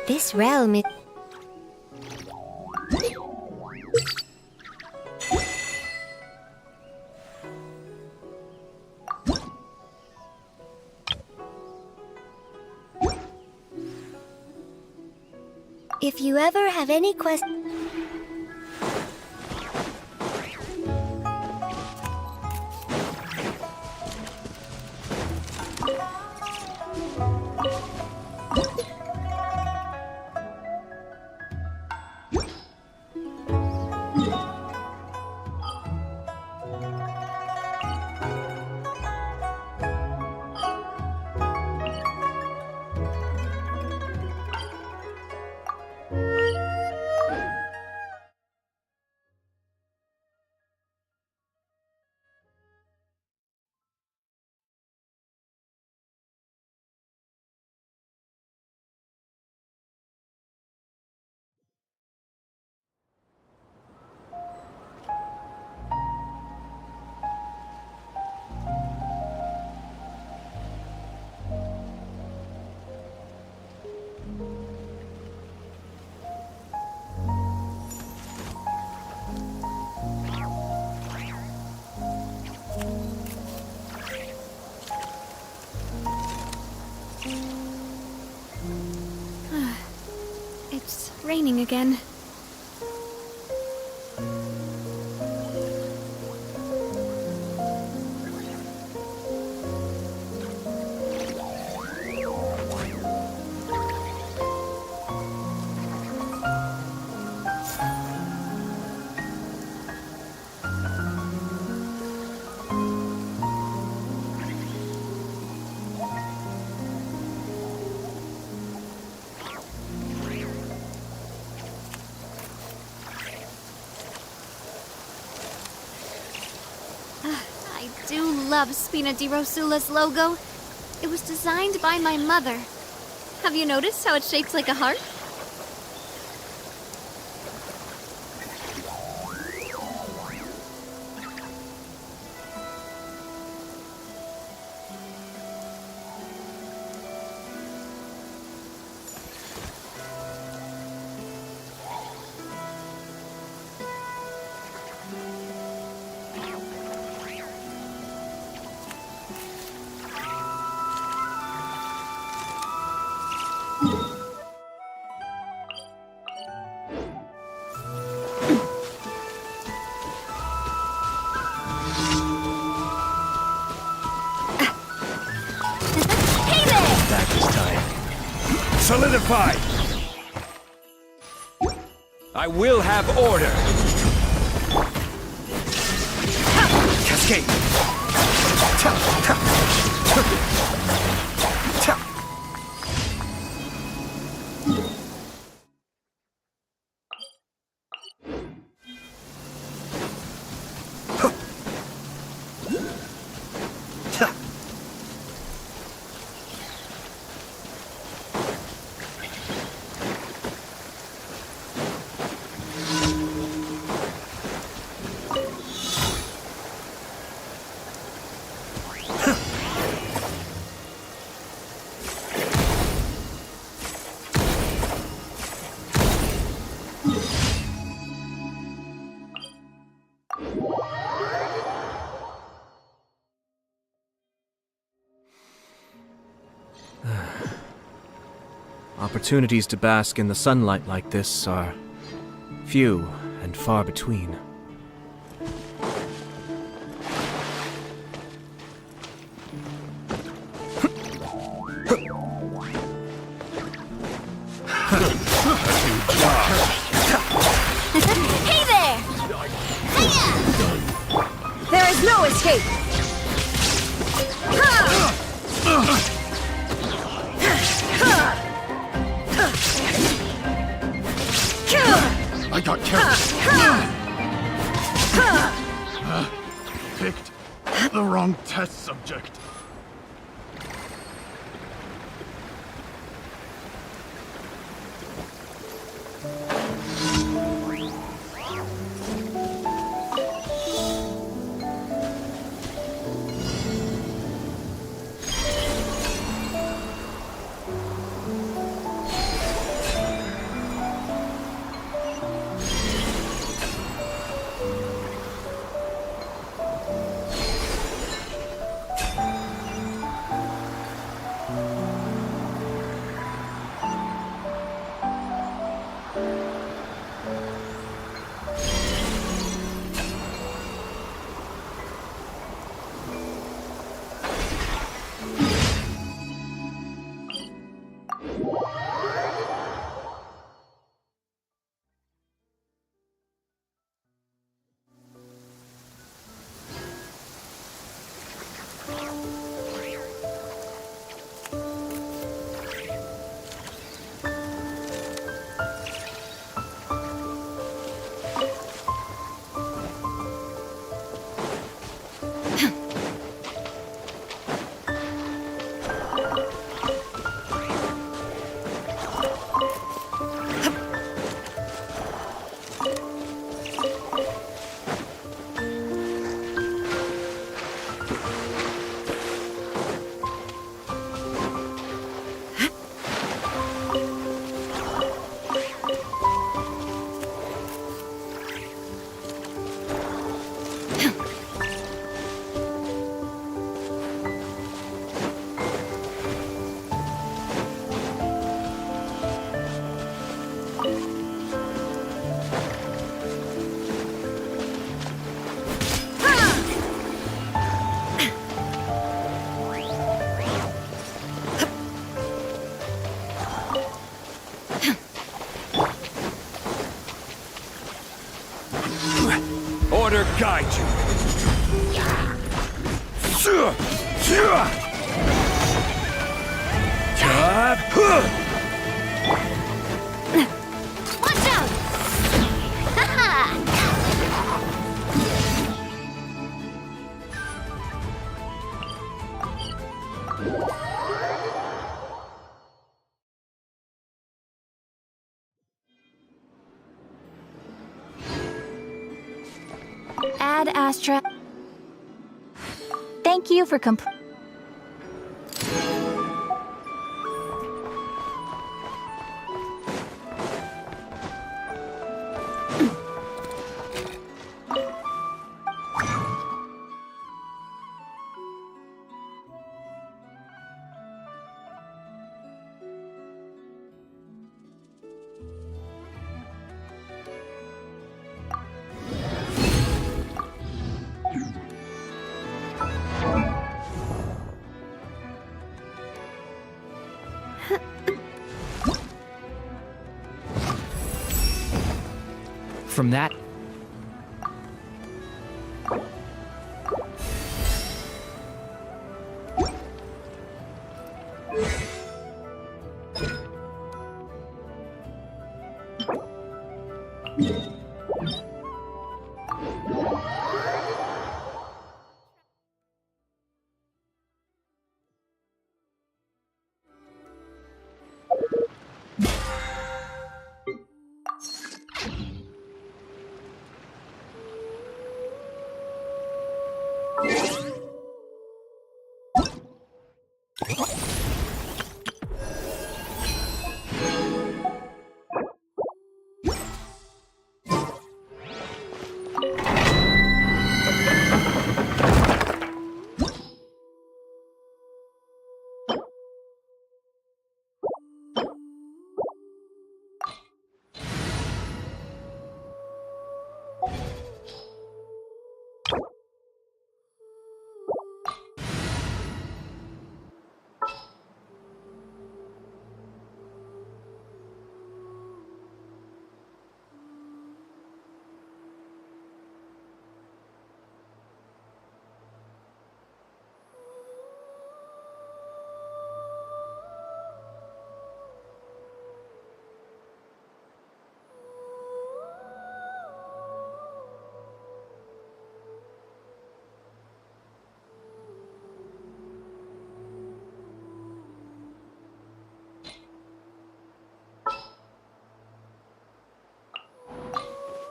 This realm is... If you ever have any questions... It's raining again. I do love Spina di Rosula's logo. It was designed by my mother. Have you noticed how it's shaped like a heart? Solidified! I will have order! Cascade! Opportunities to bask in the sunlight like this are few and far between. Hey there! Hiya! There is no escape! I got killed! Order guide you. Watch out! Haha! Ad Astra. Thank you for From that,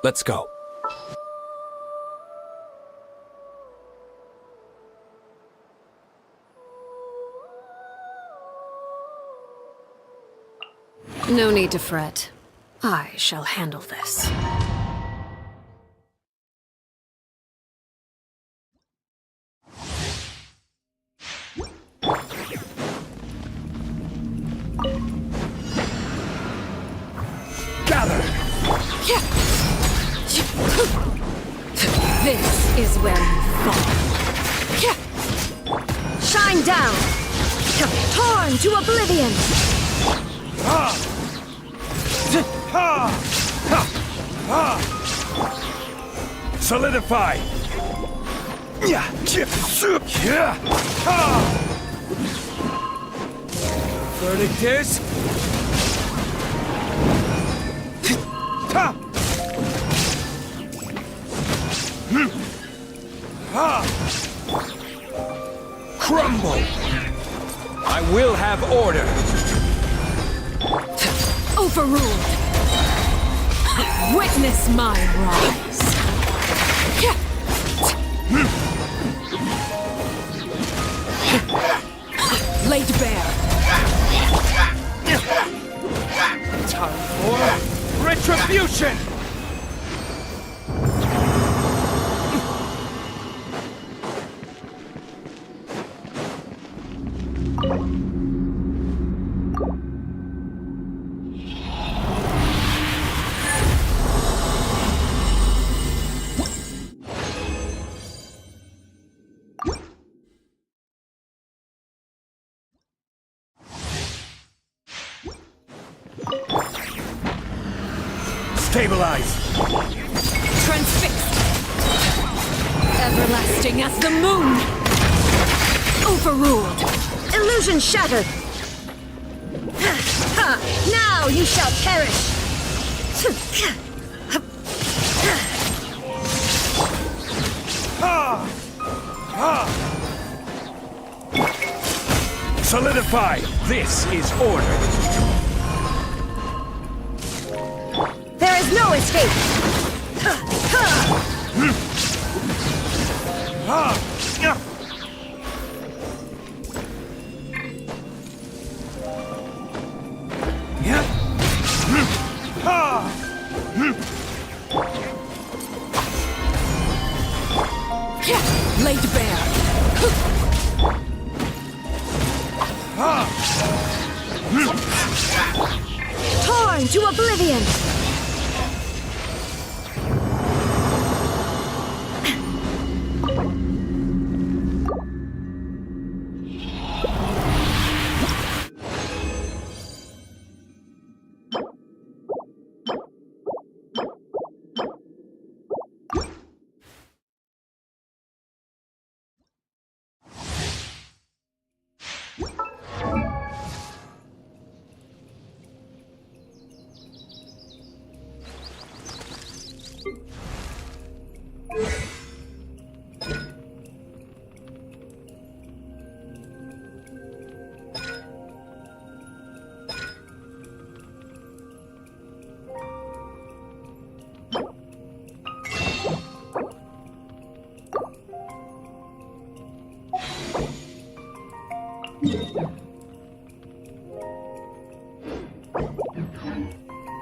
Let's go. No need to fret. I shall handle this. Gather! This is where you fall. Shine down! Torn to oblivion! Solidify! Verdict is... Crumble! I will have order! Overruled. Witness my rise. Laid bare. Time for retribution! Stabilize! Transfixed. Everlasting as the moon. Overruled. Illusion shattered! Now you shall perish! Solidify! This is order! There is no escape! Laid bare. Torn to oblivion!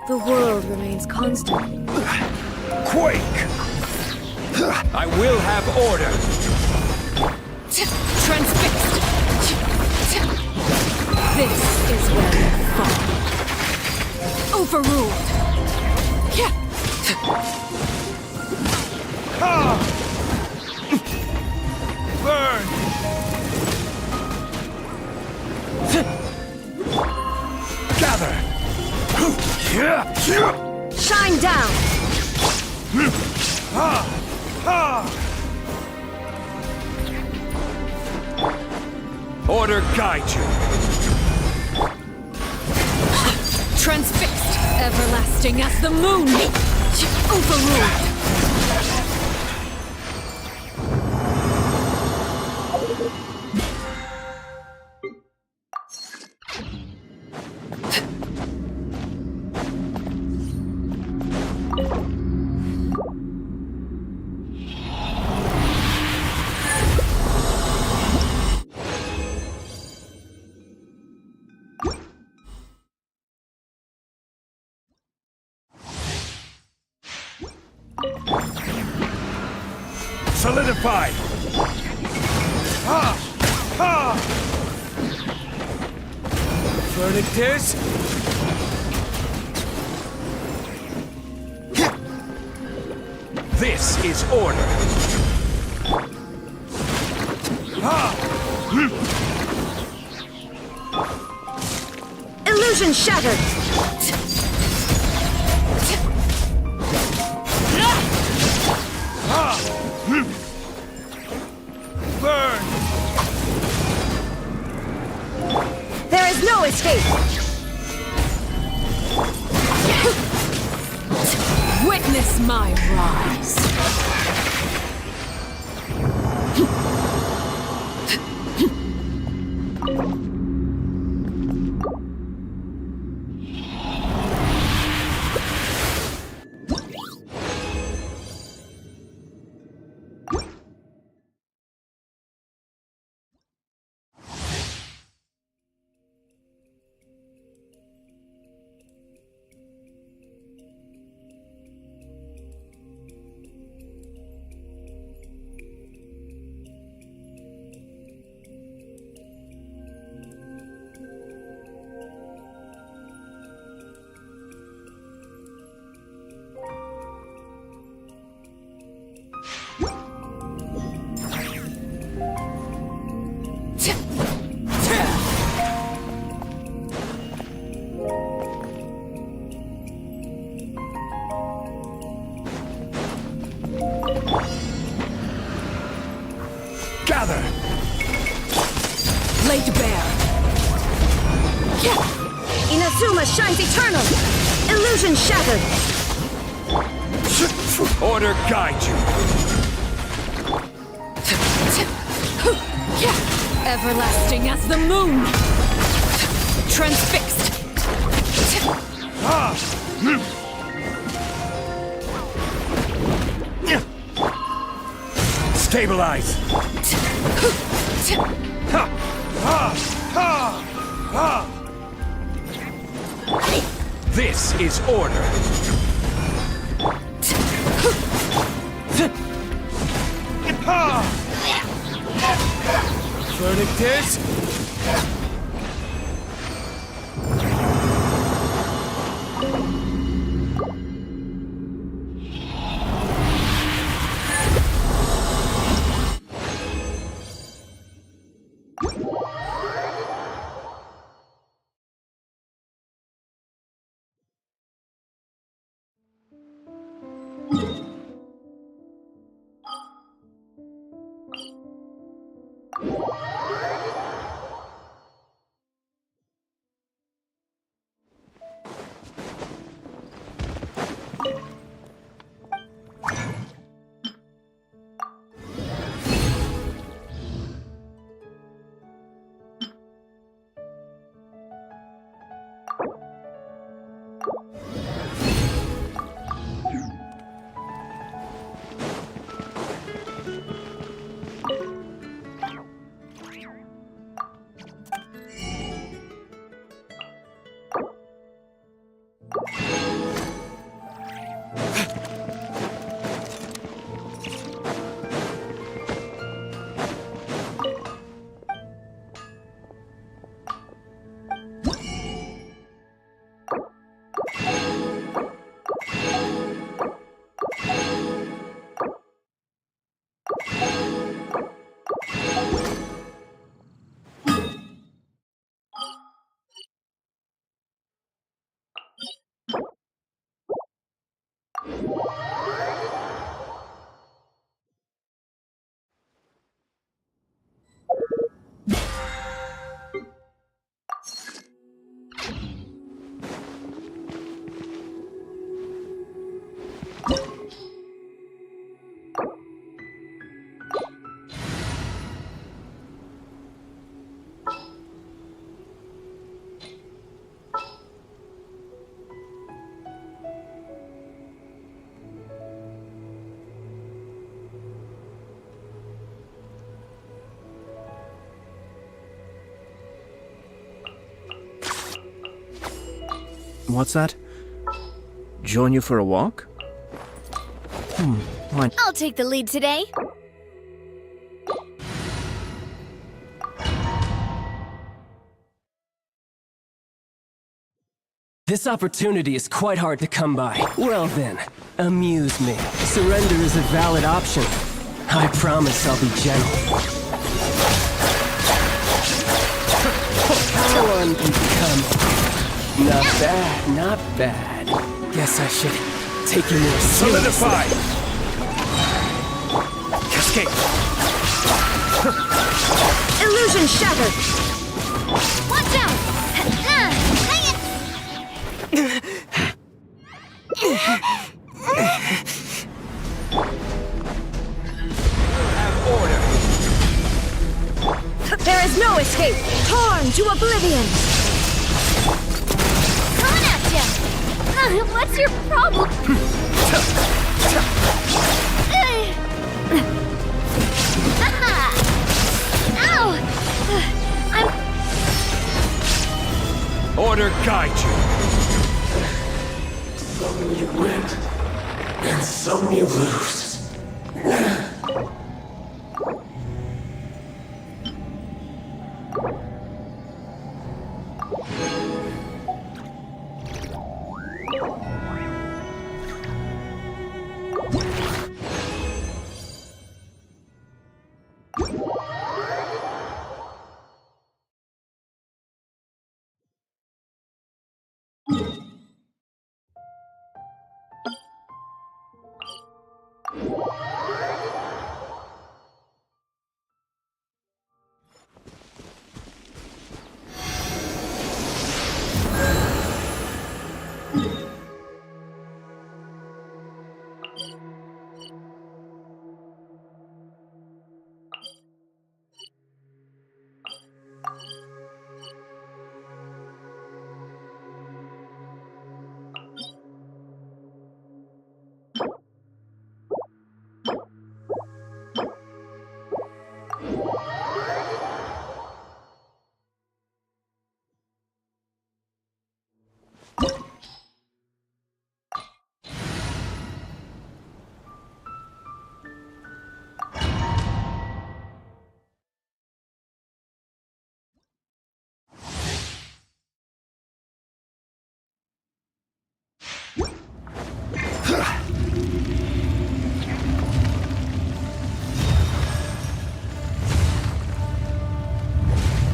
The world remains constant. Quake! I will have order! Transfixed. This is where you fall. Overruled. Burn! Gather! Shine down! Order guide you! Transfixed. Everlasting as the moon. Overruled. Solidify! Verdict is... This is order. Illusion shattered! Burn! There is no escape! Witness my rise. Gather! Laid bare. Inazuma shines eternal! Illusion shattered! Order guide you! Everlasting as the moon. Transfixed. Stabilize! This is order! Verdict is... What's that? Join you for a walk? Why? I'll take the lead today. This opportunity is quite hard to come by. Well then, amuse me. Surrender is a valid option. I promise I'll be gentle. How on you come? Not bad, not bad. Guess I should take you more seriously. Solidify! Escape! Illusion shattered! Watch out! Have order! There is no escape! Torn to oblivion! Coming at ya! What's your problem? Aha! Ow! Order guide you! Some you win, and some you lose.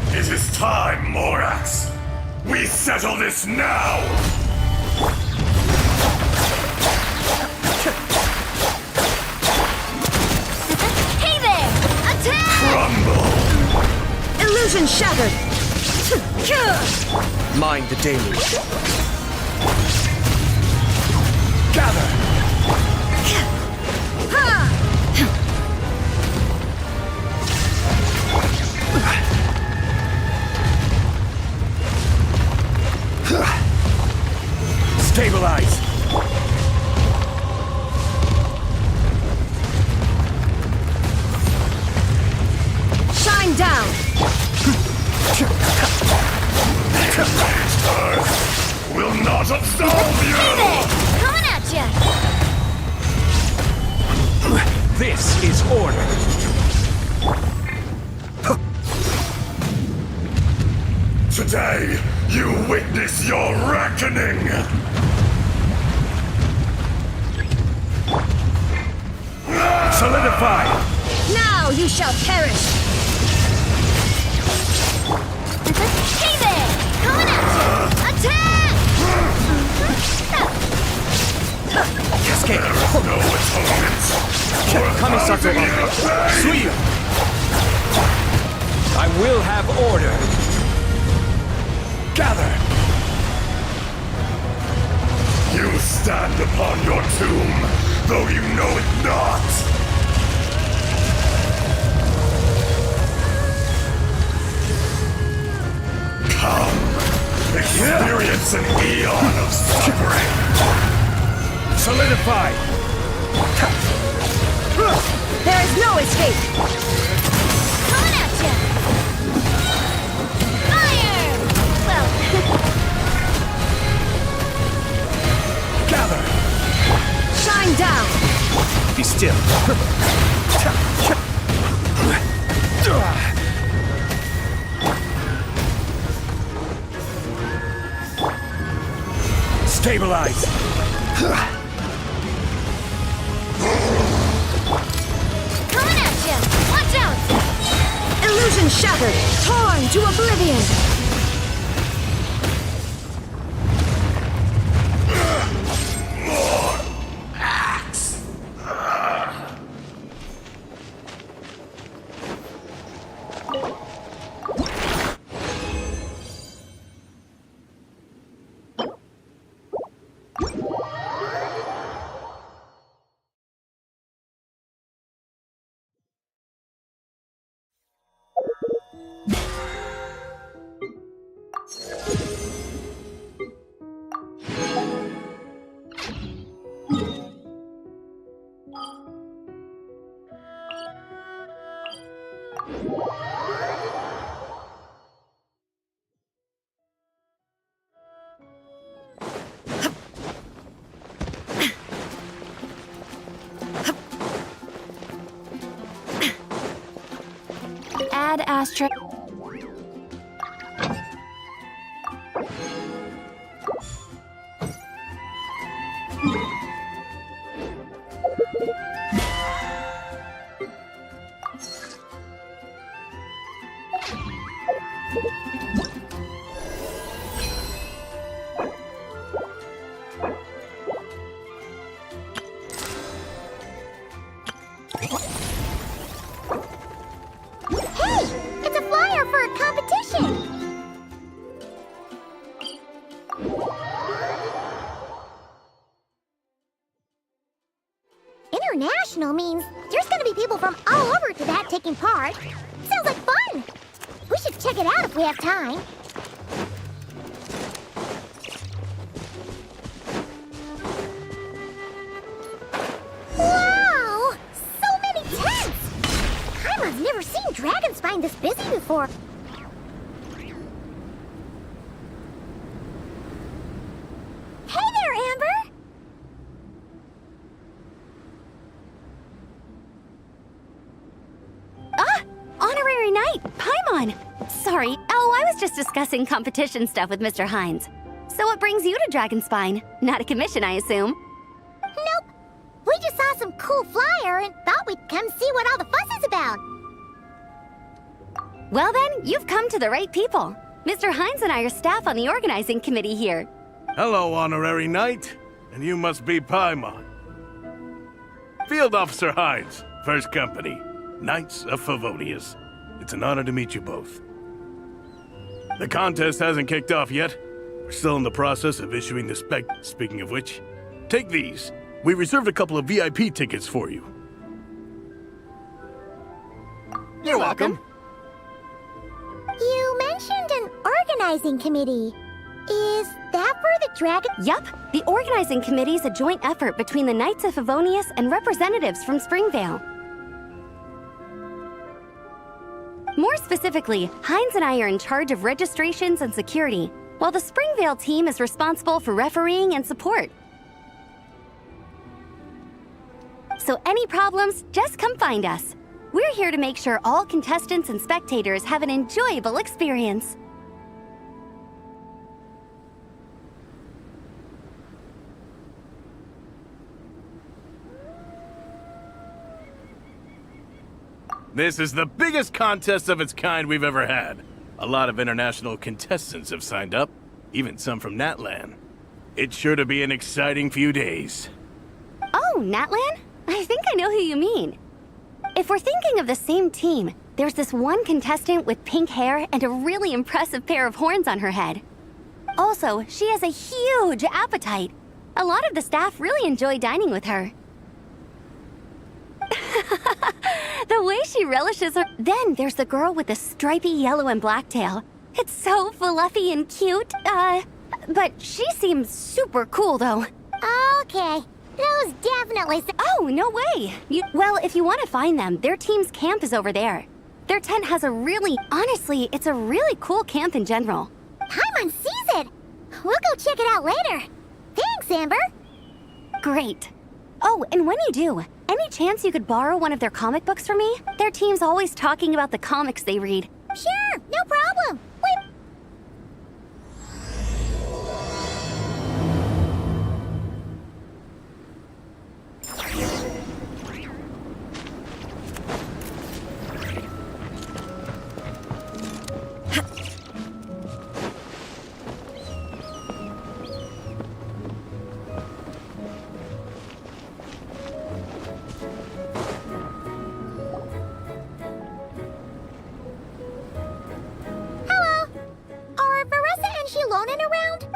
It is time, Morax! We settle this now! Hey there! Attack! Crumble! Illusion shattered! Mind the deluge. Gather! Stabilize! Shine down! Earth will not absolve you! Coming at ya! This is order! Today, you witness your reckoning! Solidify! Now you shall perish! Hey there! Coming at ya! Attack! Escape! No atonement! Kamisato! Suya! I will have order! Gather! You stand upon your tomb, though you know it not! Come, experience an eon of suffering! Solidify! There is no escape! Coming at ya! Fire! Well, Gather! Shine down! Be still! Stabilize! Coming at you! Watch out! Illusion shattered! Torn to oblivion! Add asterisk. It's a flyer for a competition! International means there's gonna be people from all over to that taking part. Sounds like fun! We should check it out if we have time. Wow! So many tents! I've never seen Dragonspine this busy before. Hey there, Amber! Honorary Knight, Paimon! Sorry, I was just discussing competition stuff with Mr. Hines. So what brings you to Dragonspine? Not a commission, I assume? Nope. We just saw some cool flyer and thought we'd come see what all the fuss is about. Well then, you've come to the right people. Mr. Hines and I are staff on the organizing committee here. Hello, Honorary Knight. And you must be Paimon. Field Officer Hines, First Company, Knights of Favonius. It's an honor to meet you both. The contest hasn't kicked off yet. We're still in the process of issuing the spec. Speaking of which, take these. We reserved a couple of VIP tickets for you. You're welcome. You mentioned an organizing committee. Is that for the dragon? Yup, the organizing committee is a joint effort between the Knights of Favonius and representatives from Springvale. More specifically, Hines and I are in charge of registrations and security, while the Springvale team is responsible for refereeing and support. So any problems, just come find us. We're here to make sure all contestants and spectators have an enjoyable experience. This is the biggest contest of its kind we've ever had. A lot of international contestants have signed up, even some from Natlan. It's sure to be an exciting few days. Oh, Natlan? I think I know who you mean. If we're thinking of the same team, there's this one contestant with pink hair and a really impressive pair of horns on her head. Also, she has a huge appetite. A lot of the staff really enjoy dining with her. The way she relishes her... Then there's the girl with the stripy yellow and black tail. It's so fluffy and cute. But she seems super cool, though. Okay. Those definitely... Oh, no way! Well, if you want to find them, their team's camp is over there. Their tent has a really... Honestly, it's a really cool camp in general. Paimon sees it! We'll go check it out later. Thanks, Amber. Great. Oh, and when you do, any chance you could borrow one of their comic books for me? Their team's always talking about the comics they read. Sure, no problem. Wait.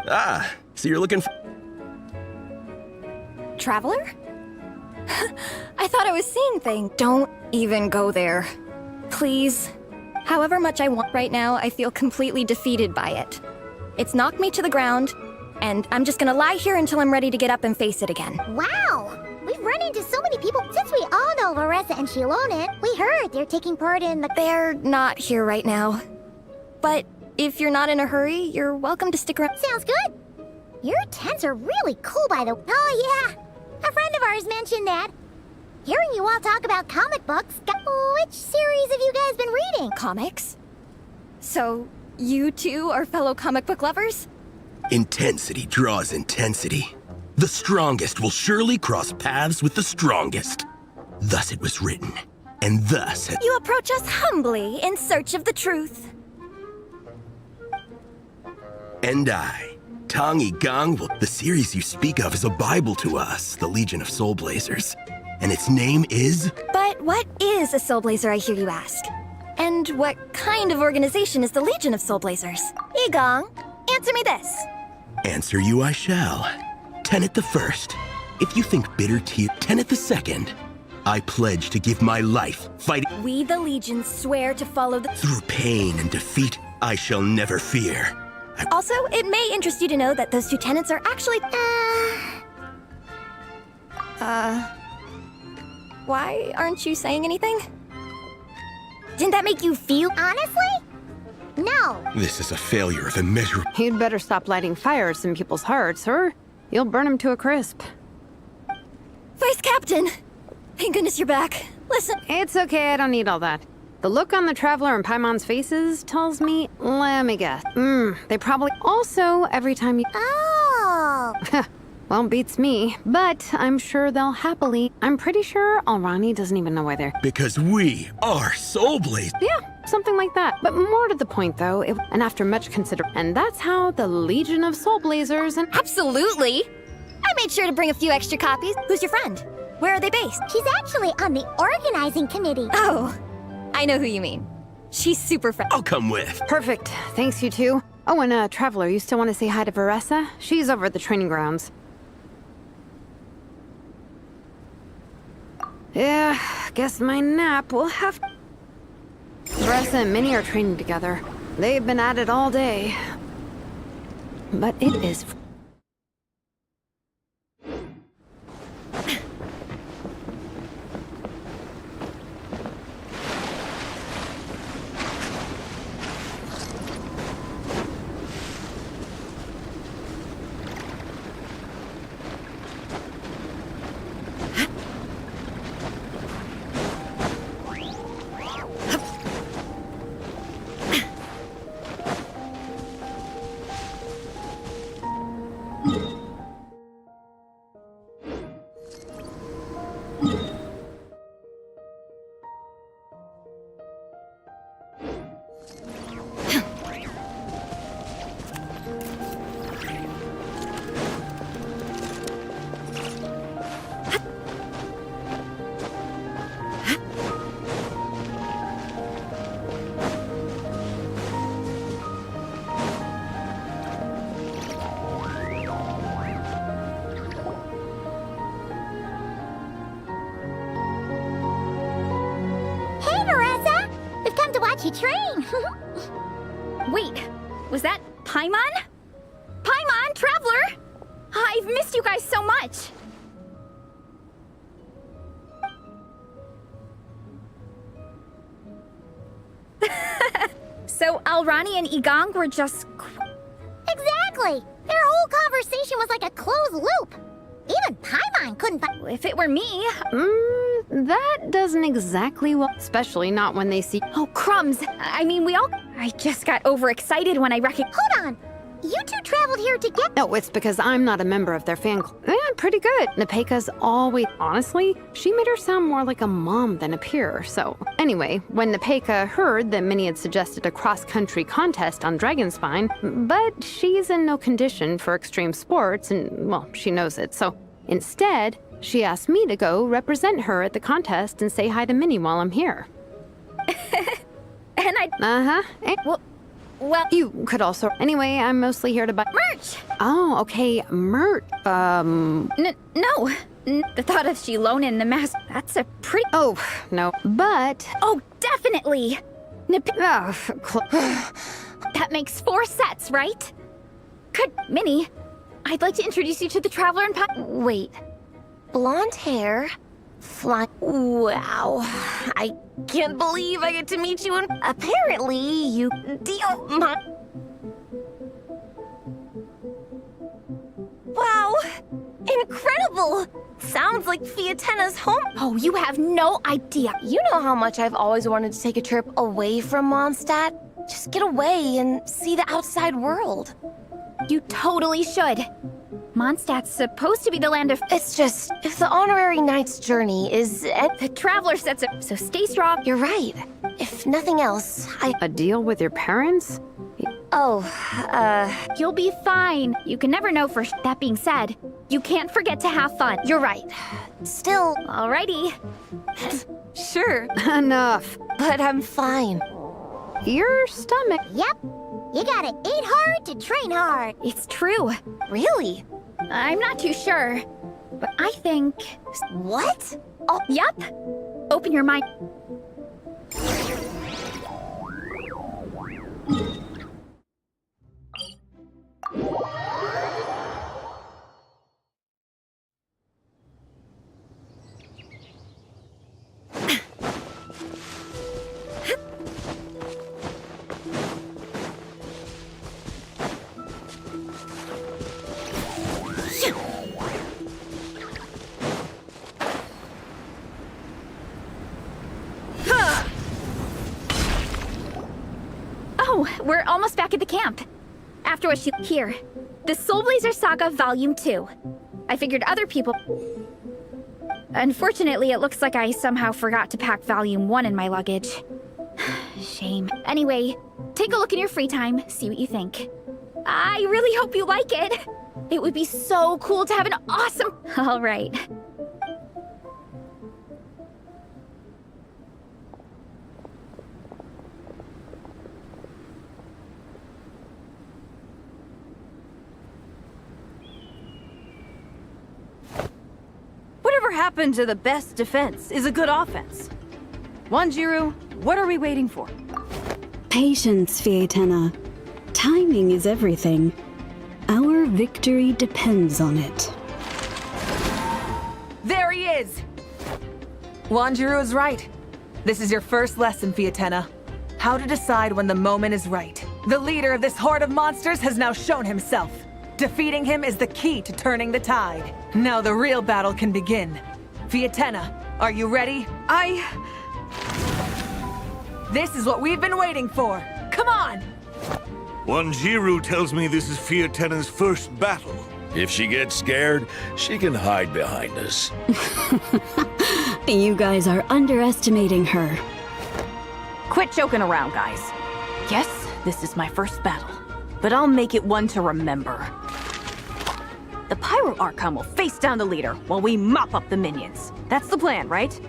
Ah, so you're looking for... Traveler? I thought I was seeing things. Don't even go there. Please. However much I want right now, I feel completely defeated by it. It's knocked me to the ground, and I'm just gonna lie here until I'm ready to get up and face it again. Wow! We've run into so many people since we all know Larissa and Shilonen. We heard they're taking part in the... They're not here right now. But if you're not in a hurry, you're welcome to stick around. Sounds good. Your tents are really cool, by the way. Oh, yeah. A friend of ours mentioned that. Hearing you all talk about comic books, which series have you guys been reading? Comics? So, you two are fellow comic book lovers? Intensity draws intensity. The strongest will surely cross paths with the strongest. Thus it was written, and thus... You approach us humbly in search of the truth. And I, Tong Gang, the series you speak of is a Bible to us, the Legion of Soul Blazers. And its name is... But what is a Soul Blazer, I hear you ask? And what kind of organization is the Legion of Soul Blazers? Igong, answer me this. Answer you I shall. Tenet the first. If you think bitter tear, Tenet the second. I pledge to give my life fighting... We, the Legion, swear to follow the... Through pain and defeat, I shall never fear. Also, it may interest you to know that those two tenets are actually... Why aren't you saying anything? Didn't that make you feel... Honestly? No. This is a failure of immeasurable... You'd better stop lighting fires in people's hearts, or you'll burn them to a crisp. Vice Captain! Thank goodness you're back. Listen... It's okay, I don't need all that. The look on the Traveler and Paimon's faces tells me... Let me guess. They probably... Also, every time you... Oh. Well, beats me. But I'm sure they'll happily... I'm pretty sure Alrani doesn't even know why they're... Because we are Soul Blazers. Yeah, something like that. But more to the point, though, and after much consideration... And that's how the Legion of Soul Blazers and... Absolutely! I made sure to bring a few extra copies. Who's your friend? Where are they based? She's actually on the organizing committee. Oh, I know who you mean. She's super friendly. I'll come with. Perfect. Thanks, you two. Oh, and Traveler, you still want to say hi to Varessa? She's over at the training grounds. Yeah, guess my nap will have... Varessa and Minnie are training together. They've been at it all day. But it is... You train. Wait, was that Paimon? Paimon, Traveler! I've missed you guys so much! So Alrani and Igong were just... Exactly! Their whole conversation was like a closed loop. Even Paimon couldn't find... If it were me... that doesn't exactly well... Especially not when they see... Oh, crumbs! I mean, we all... I just got overexcited when I recognized... Hold on! You two traveled here together? No, it's because I'm not a member of their fan club. Yeah, pretty good. Napeka's always... Honestly, she made her sound more like a mom than a peer, so... Anyway, when Napeka heard that Minnie had suggested a cross-country contest on Dragonspine, but she's in no condition for extreme sports, and, well, she knows it, so... Instead, she asked me to go represent her at the contest and say hi to Minnie while I'm here. And I... Uh-huh. Well, well, You could also. Anyway, I'm mostly here to buy. merch! Oh, okay, merch. No. The thought of Shilona in the mask, that's a pretty... Oh, no. But. Oh, definitely! Oh, That makes 4 sets, right? Good, Minnie. I'd like to introduce you to the Traveler and Wait. Blonde hair. Fly. Wow. I can't believe I get to meet you and apparently you deal my. Wow. Incredible. Sounds like Fiatena's home. Oh, you have no idea. You know how much I've always wanted to take a trip away from Mondstadt? Just get away and see the outside world. You totally should. Mondstadt's supposed to be the land of... It's just, if the honorary knight's journey is... The Traveler sets it, so stay strong. You're right. If nothing else, a deal with your parents? You'll be fine. You can never know for That being said, you can't forget to have fun. You're right. Still... Alrighty. Sure, Enough. but I'm fine. Your stomach. Yep. You gotta eat hard to train hard. It's true. Really? I'm not too sure, but I think... What? Oh, yep. Open your mind. Oh, we're almost back at the camp. After what she... Here. The Soul Blazer Saga Volume 2. I figured other people... Unfortunately, it looks like I somehow forgot to pack Volume 1 in my luggage. Shame. Anyway, take a look in your free time, see what you think. I really hope you like it. It would be so cool to have an awesome... All right. Whatever happened to the best defense is a good offense? Wanjiru, what are we waiting for? Patience, Fiatena. Timing is everything. Our victory depends on it. There he is! Wanjiru is right. This is your first lesson, Fiatena. How to decide when the moment is right. The leader of this horde of monsters has now shown himself. Defeating him is the key to turning the tide. Now the real battle can begin. Fiatena, are you ready? This is what we've been waiting for. Come on! Wanjiru tells me this is Fiatena's first battle. If she gets scared, she can hide behind us. You guys are underestimating her. Quit joking around, guys. Yes, this is my first battle, but I'll make it one to remember. The Pyro Archon will face down the leader while we mop up the minions. That's the plan, right?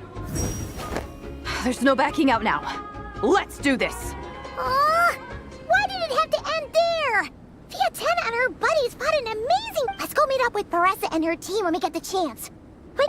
There's no backing out now. Let's do this! Why did it have to end there? Fiatena and her buddies fought an amazing... Let's go meet up with Paressa and her team when we get the chance. Wait.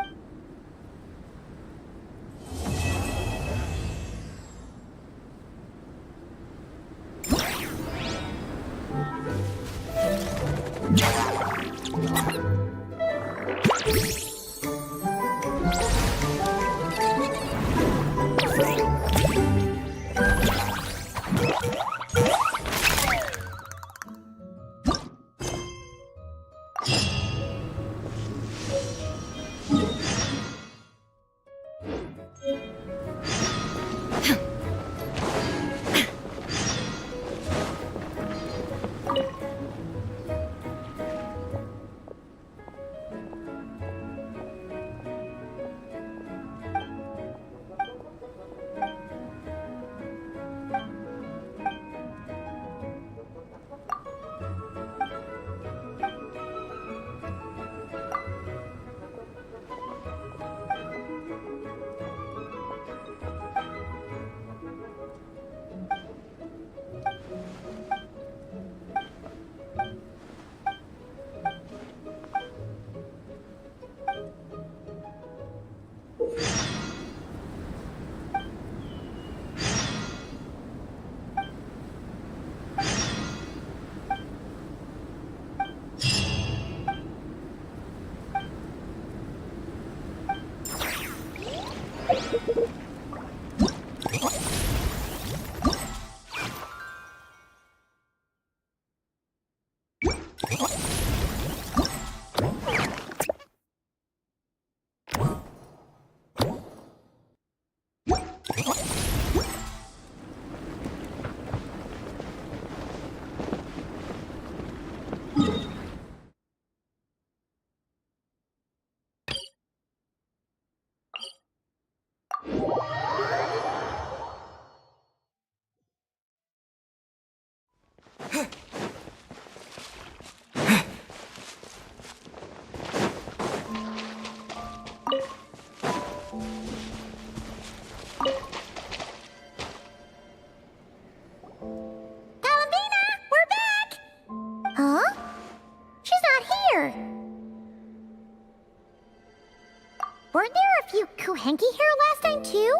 Weren't there a few Kuhenki here last time, too?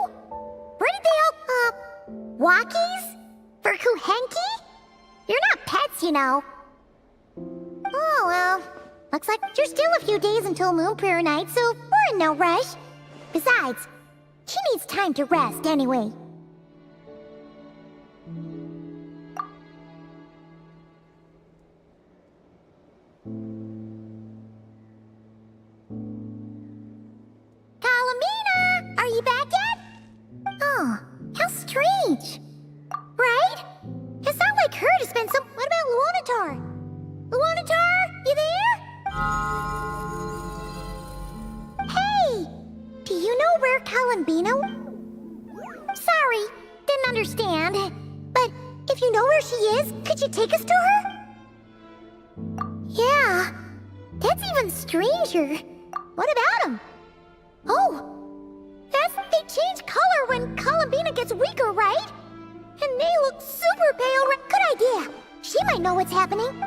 Where did they all, walkies? For Kuhenki? You're not pets, you know. Oh, well. Looks like there's still a few days until Moon Prayer Night, so we're in no rush. Besides, she needs time to rest anyway. Kalamina! Are you back yet? Oh, how strange. Right? It's not like her to spend some... What about Luonatar? Luonatar, you there? Hey! Do you know where Kalambino? Sorry, didn't understand. But if you know where she is, could you take us to her? Yeah, that's even stranger. What about him? Oh, they change color when Kalambina gets weaker, right? And they look super pale. Good idea. She might know what's happening.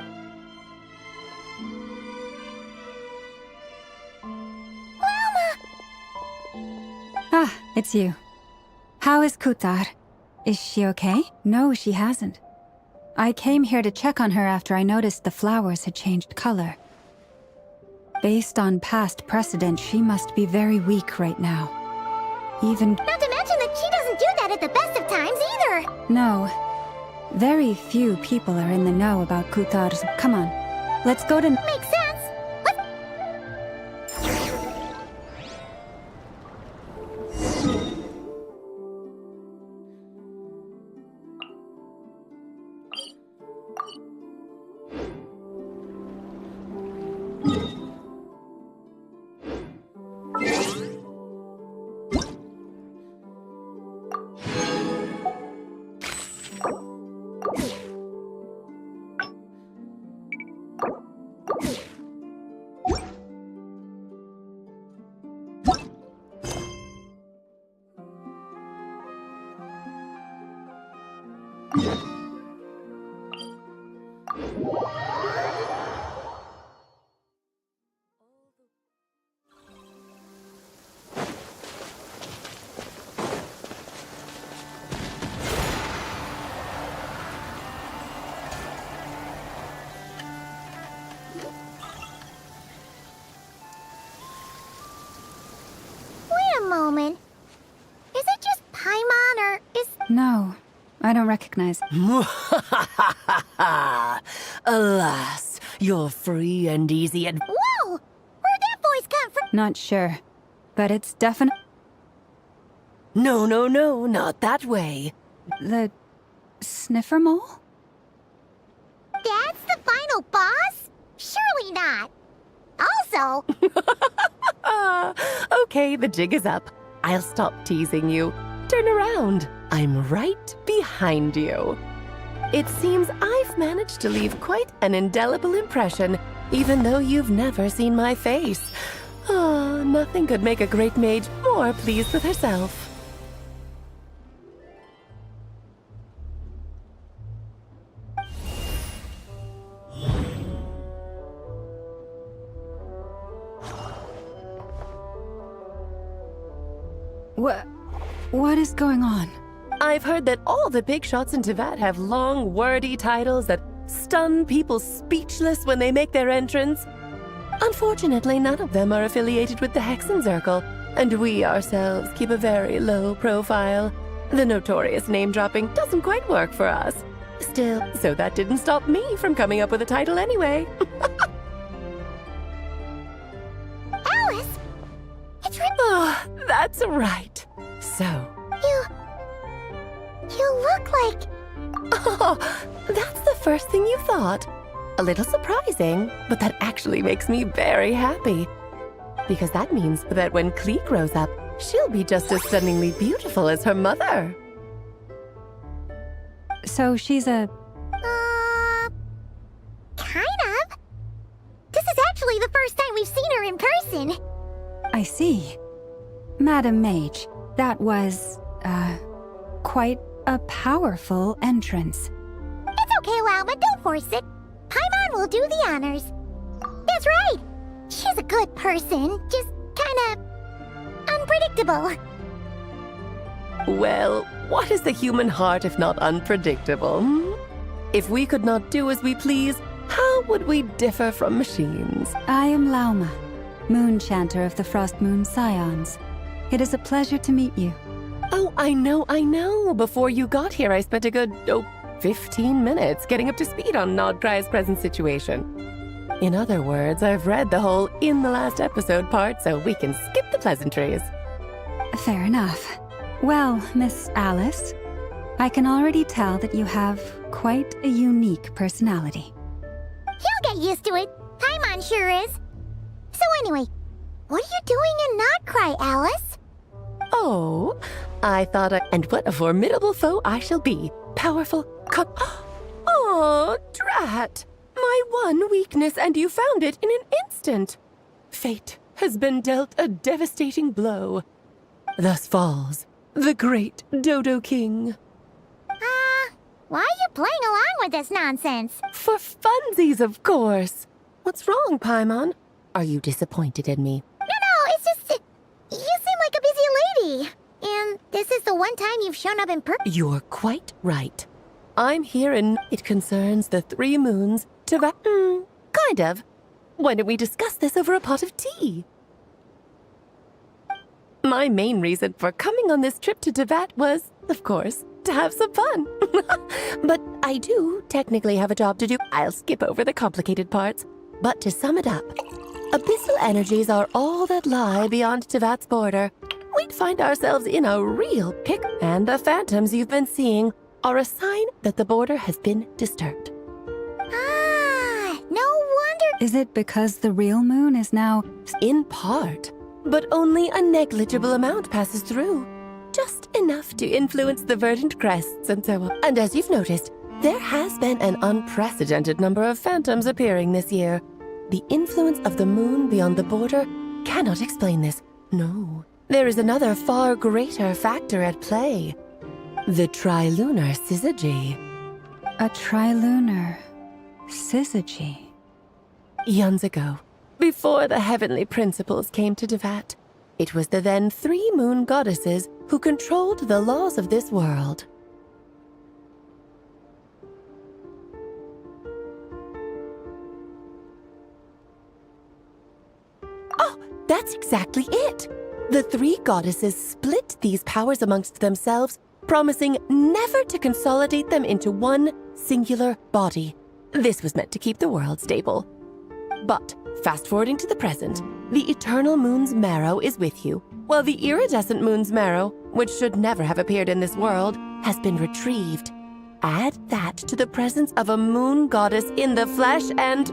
Ah, it's you. How is Kutar? Is she okay? No, she hasn't. I came here to check on her after I noticed the flowers had changed color. Based on past precedent, she must be very weak right now. Even... Not to mention that she doesn't do that at the best of times either! No. Very few people are in the know about Kutar's... Come on, let's go to... Makes sense! What? Moment. Is it just Paimon, or is... No, I don't recognize... Alas, you're free and easy and... Whoa! Where'd that voice come from? Not sure, but it's definite... No, not that way. The... Sniffer Mole? That's the final boss? Surely not. Also... Okay, the jig is up. I'll stop teasing you. Turn around. I'm right behind you. It seems I've managed to leave quite an indelible impression, even though you've never seen my face. Ah, nothing could make a great mage more pleased with herself. What is going on? I've heard that all the big shots in Teyvat have long, wordy titles that stun people speechless when they make their entrance. Unfortunately, none of them are affiliated with the Hexenzirkel, and we ourselves keep a very low profile. The notorious name-dropping doesn't quite work for us. Still, so that didn't stop me from coming up with a title anyway. Alice! It's written... Oh, that's right. So... You look like... Oh, that's the first thing you thought. A little surprising, but that actually makes me very happy. Because that means that when Klee grows up, she'll be just as stunningly beautiful as her mother. So she's a... kind of. This is actually the first time we've seen her in person. I see. Madam Mage, that was, quite a powerful entrance. It's okay, Lauma, don't force it. Paimon will do the honors. That's right. She's a good person, just kinda... unpredictable. Well, what is the human heart if not unpredictable? If we could not do as we please, how would we differ from machines? I am Lauma, Moon Chanter of the Frost Moon Scions. It is a pleasure to meet you. Oh, I know. Before you got here, I spent a good, 15 minutes getting up to speed on Nodcry's present situation. In other words, I've read the whole in the last episode part, so we can skip the pleasantries. Fair enough. Well, Miss Alice, I can already tell that you have quite a unique personality. He'll get used to it. Paimon sure is. So anyway, what are you doing in Nodcry, Alice? Oh, I thought and what a formidable foe I shall be. Powerful, Oh, drat! My one weakness, and you found it in an instant. Fate has been dealt a devastating blow. Thus falls the great Dodo King. Why are you playing along with this nonsense? For funsies, of course. What's wrong, Paimon? Are you disappointed in me? No, it's just... you seem like a busy lady. And this is the one time you've shown up in person. You're quite right. I'm here and it concerns the 3 moons to kind of. Why don't we discuss this over a pot of tea? My main reason for coming on this trip to Teyvat was, of course, to have some fun. But I do technically have a job to do. I'll skip over the complicated parts. But to sum it up, abyssal energies are all that lie beyond Teyvat's border. We'd find ourselves in a real pick, and the phantoms you've been seeing are a sign that the border has been disturbed. No wonder... Is it because the real moon is now... In part, but only a negligible amount passes through. Just enough to influence the verdant crests and so on. And as you've noticed, there has been an unprecedented number of phantoms appearing this year. The influence of the moon beyond the border cannot explain this. No, there is another far greater factor at play. The trilunar syzygy. A trilunar syzygy. Eons ago, before the heavenly principles came to Teyvat, it was the then 3 moon goddesses who controlled the laws of this world. Oh, that's exactly it! The 3 goddesses split these powers amongst themselves, promising never to consolidate them into one singular body. This was meant to keep the world stable. But, fast-forwarding to the present, the eternal moon's marrow is with you, while the iridescent moon's marrow, which should never have appeared in this world, has been retrieved. Add that to the presence of a moon goddess in the flesh and...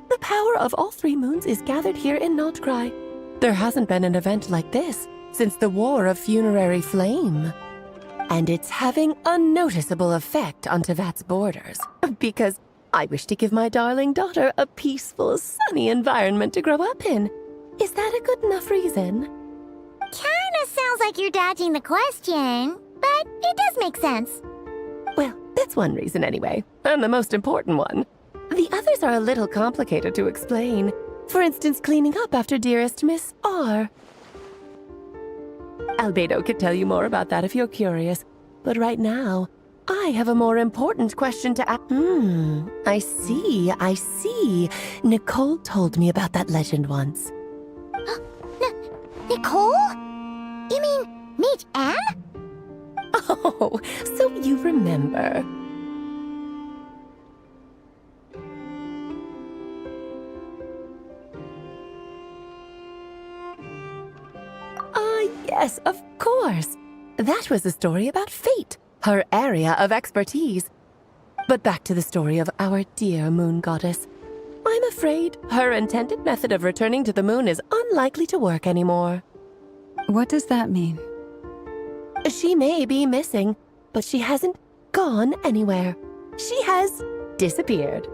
the power of all 3 moons is gathered here in Nodcry. There hasn't been an event like this since the War of Funerary Flame. And it's having a noticeable effect on Teyvat's borders, because I wish to give my darling daughter a peaceful, sunny environment to grow up in. Is that a good enough reason? Kinda sounds like you're dodging the question, but it does make sense. Well, that's one reason anyway, and the most important one. The others are a little complicated to explain. For instance, cleaning up after dearest Miss R. Albedo could tell you more about that if you're curious, but right now, I have a more important question to ask. I see. Nicole told me about that legend once. Nicole? You mean Mage Anne? Oh, so you remember. Ah, yes, of course. That was a story about fate, her area of expertise. But back to the story of our dear moon goddess. I'm afraid her intended method of returning to the moon is unlikely to work anymore. What does that mean? She may be missing, but she hasn't gone anywhere. She has disappeared.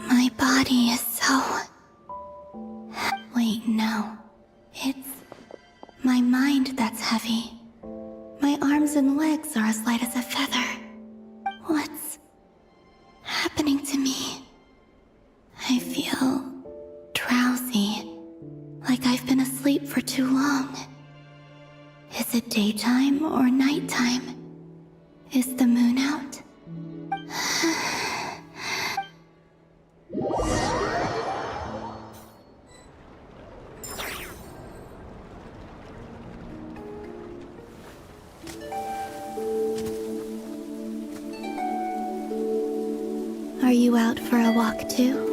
My body is so... Wait, no. It's my mind that's heavy. My arms and legs are as light as a feather. What's happening to me? I feel drowsy, like I've been asleep for too long. Is it daytime or nighttime? Is the moon out? Are you out for a walk too?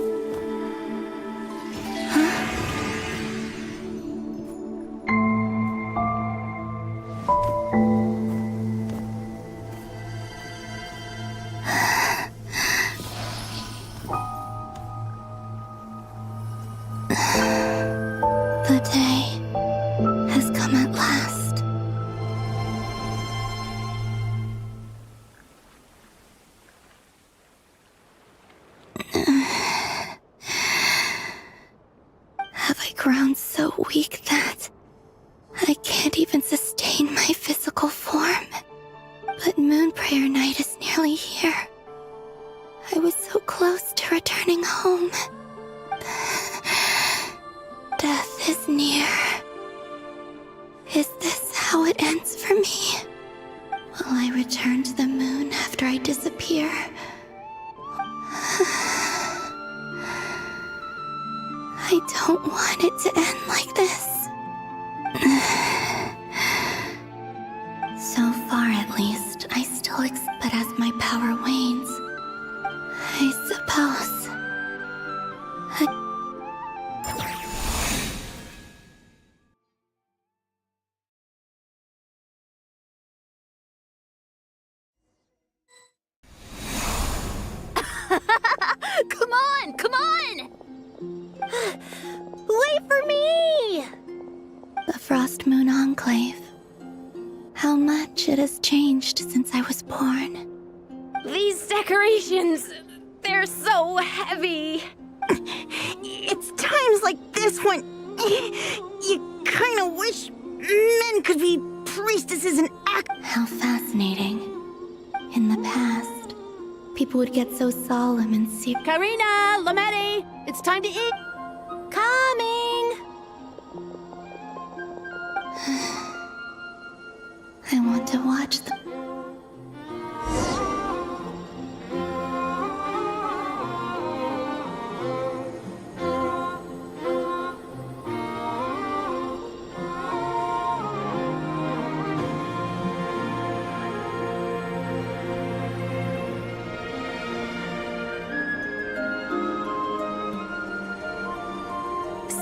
The day has come at last. Have I grown so weak that I can't even sustain my physical form? But Moon Prayer Night is nearly here. I was so close to returning home. Death is near. Is this how it ends for me? Will I return to the moon after I disappear? I don't want it to end like this. So far, at least, I still but as my power wanes, I suppose. Come on, come on! Wait for me! The Frost Moon Enclave. How much it has changed since I was born. These decorations, they're so heavy. It's times like this when you kind of wish men could be priestesses and act. How fascinating. In the past, people would get so solemn and serious. Karina, Lametti, it's time to eat. Coming! I want to watch them.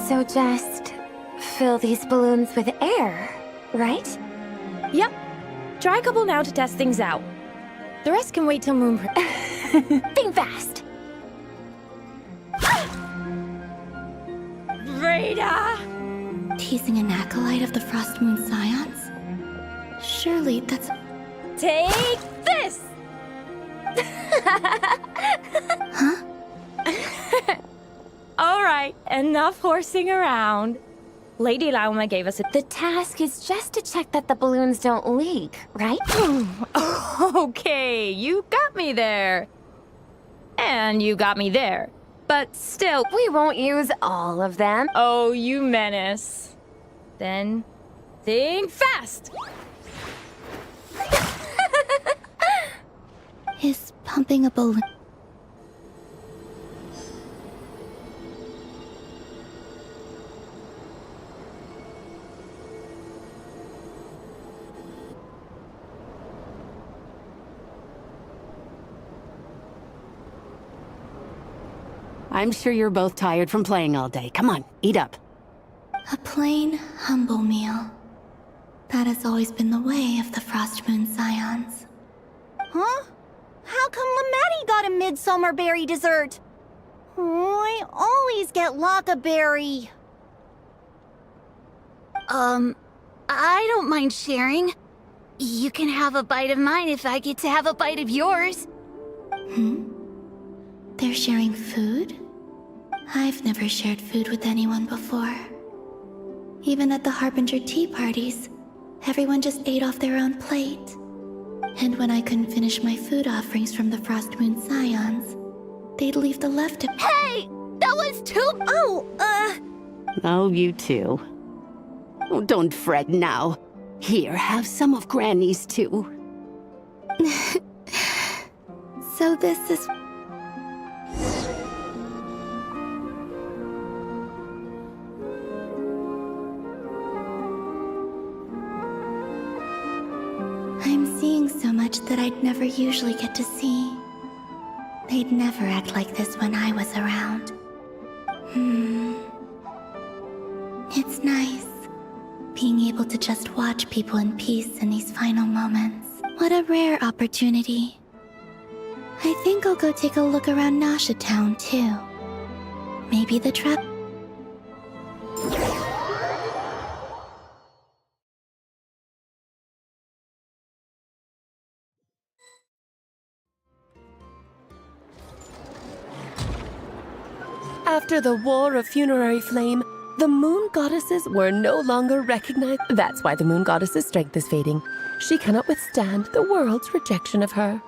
So just fill these balloons with air, right? Yep. Try a couple now to test things out. The rest can wait till Moon Think fast. Rita! Teasing an acolyte of the Frost Moon Scions? Surely that's... Take this! Huh? All right, enough horsing around. Lady Lauma gave us a... The task is just to check that the balloons don't leak, right? Okay, you got me there. And you got me there. But still... We won't use all of them. Oh, you menace. Then, think fast! is pumping a balloon. I'm sure you're both tired from playing all day. Come on, eat up. A plain, humble meal. That has always been the way of the Frost Moon Scions. Huh? How come Lametti got a midsummer berry dessert? Oh, I always get Lockaberry. I don't mind sharing. You can have a bite of mine if I get to have a bite of yours. They're sharing food? I've never shared food with anyone before. Even at the Harbinger tea parties, everyone just ate off their own plate. And when I couldn't finish my food offerings from the Frost Moon Scions, they'd leave the leftovers. Hey! That was too— Oh, you too. Oh, don't fret now. Here, have some of Granny's too. So this is... I'm seeing so much that I'd never usually get to see. They'd never act like this when I was around. It's nice, being able to just watch people in peace in these final moments. What a rare opportunity. I think I'll go take a look around Nasha Town, too. Maybe the trap... After the War of Funerary Flame, the Moon Goddesses were no longer recognized. That's why the Moon Goddess's strength is fading. She cannot withstand the world's rejection of her.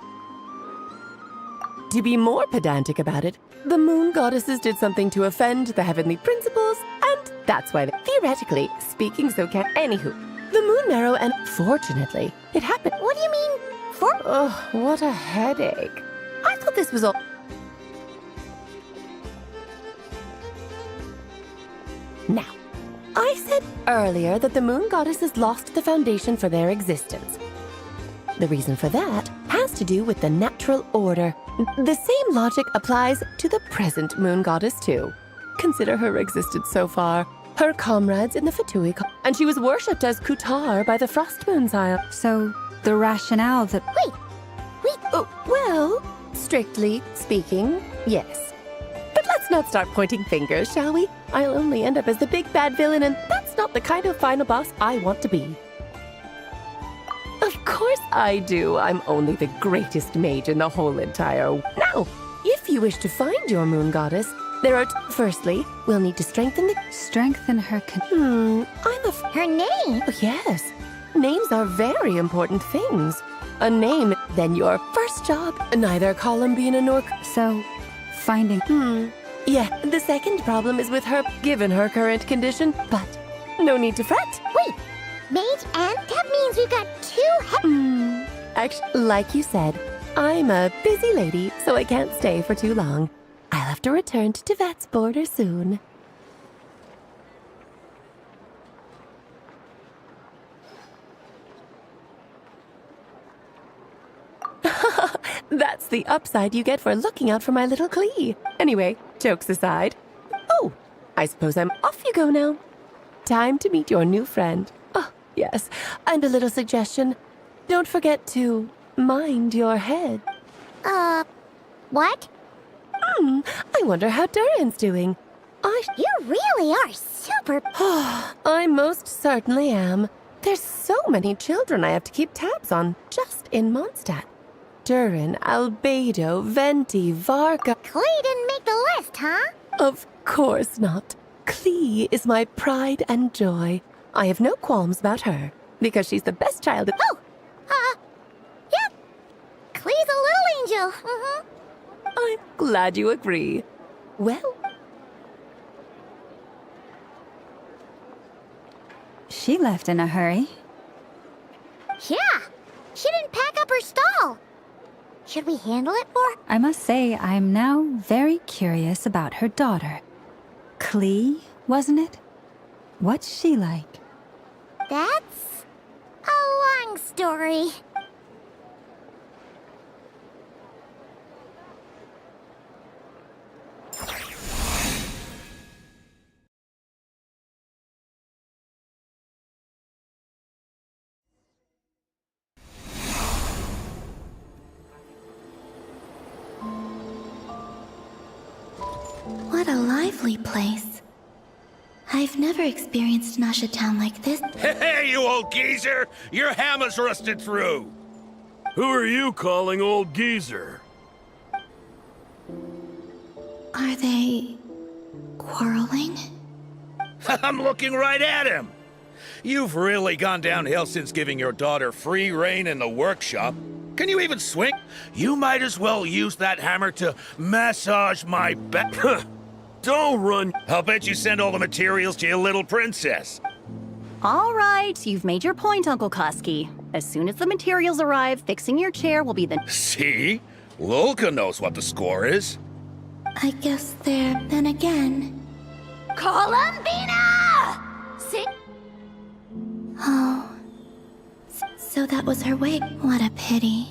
To be more pedantic about it, the Moon Goddesses did something to offend the heavenly principles, and that's why, theoretically speaking, so can— Anywho, the Moon Marrow, and fortunately, it happened— What do you mean, Oh, what a headache. I thought this was all— Now, I said earlier that the Moon Goddesses lost the foundation for their existence. The reason for that has to do with the natural order. The same logic applies to the present Moon Goddess, too. Consider her existence so far. Her comrades in the Fatui, and she was worshipped as Kutar by the Frost Moon Scion. So, the rationale that— Wait! Oh, well, strictly speaking, yes. But let's not start pointing fingers, shall we? I'll only end up as the big bad villain, and that's not the kind of final boss I want to be. Of course I do. I'm only the greatest mage in the whole entire— Now, if you wish to find your Moon Goddess, there are— Firstly, we'll need to strengthen the— Strengthen her Her name? Oh, yes. Names are very important things. A name, then your first job. Neither Columbina nor— So, finding— Yeah, the second problem is with her, given her current condition, but no need to fret. Wait, mage and? That means we've got two Actually, like you said, I'm a busy lady, so I can't stay for too long. I'll have to return to Tivet's border soon. That's the upside you get for looking out for my little Klee. Anyway, jokes aside. Oh, I suppose I'm off you go now. Time to meet your new friend. Oh, yes, and a little suggestion. Don't forget to mind your head. What? I wonder how Durin's doing. You really are super— I most certainly am. There's so many children I have to keep tabs on, just in Mondstadt. Durin, Albedo, Venti, Varga— Klee didn't make the list, huh? Of course not. Klee is my pride and joy. I have no qualms about her, because she's the best child of— Yep. Klee's a little angel. I'm glad you agree. Well, She left in a hurry. Yeah, she didn't pack up her stall. should we handle it for? I must say, I'm now very curious about her daughter. Klee, wasn't it? What's she like? That's a long story. What a lively place. I've never experienced Nasha Town like this. Hey, you old geezer! Your hammer's rusted through! Who are you calling old geezer? Are they quarreling? I'm looking right at him! You've really gone downhill since giving your daughter free rein in the workshop. Can you even swing? You might as well use that hammer to massage my back. Don't run. I'll bet you send all the materials to your little princess. All right, you've made your point, Uncle Koski. As soon as the materials arrive, fixing your chair will be the... See? Lolka knows what the score is. I guess there, then again. Columbina! See? Oh. So that was her way. What a pity.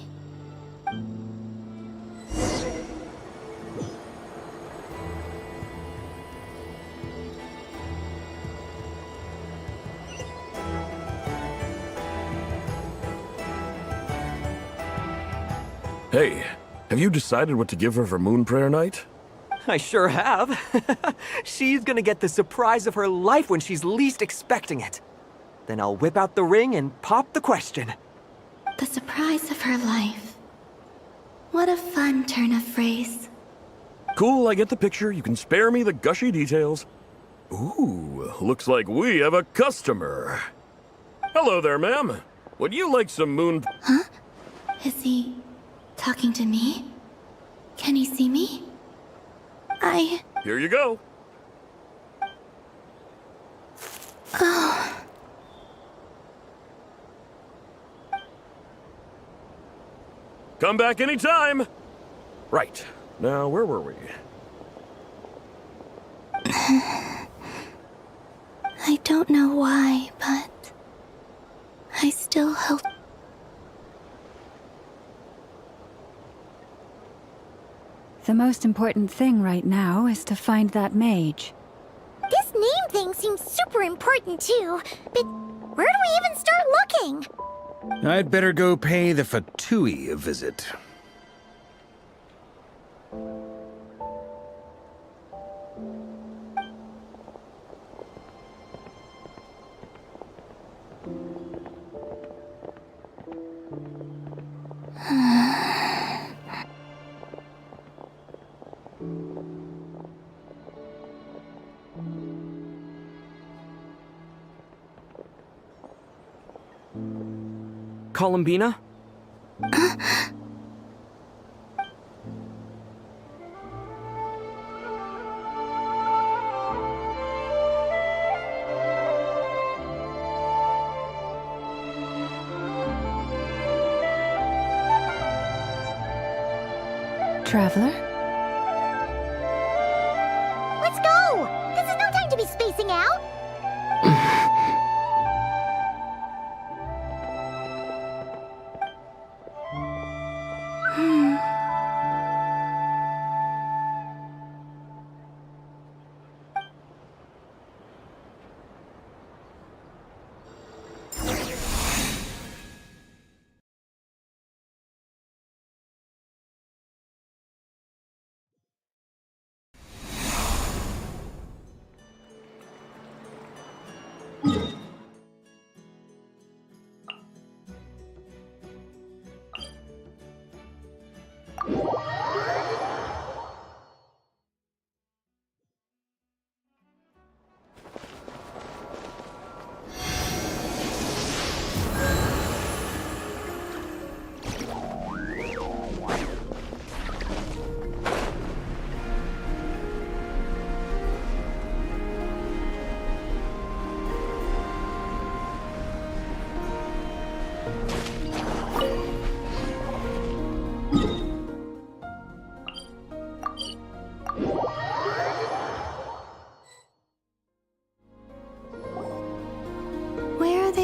Hey, have you decided what to give her for Moon Prayer Night? I sure have. She's gonna get the surprise of her life when she's least expecting it. Then I'll whip out the ring and pop the question. The surprise of her life. What a fun turn of phrase. Cool, I get the picture. You can spare me the gushy details. Ooh, looks like we have a customer. Hello there, ma'am. Would you like some moon... Huh? Is he talking to me? Can he see me? Here you go. Oh. Come back anytime. Right. Now, where were we? I don't know why, but I still hope. The most important thing right now is to find that mage. This name thing seems super important too, but where do we even start looking? I'd better go pay the Fatui a visit. Columbina? Traveler? Let's go! This is no time to be spacing out!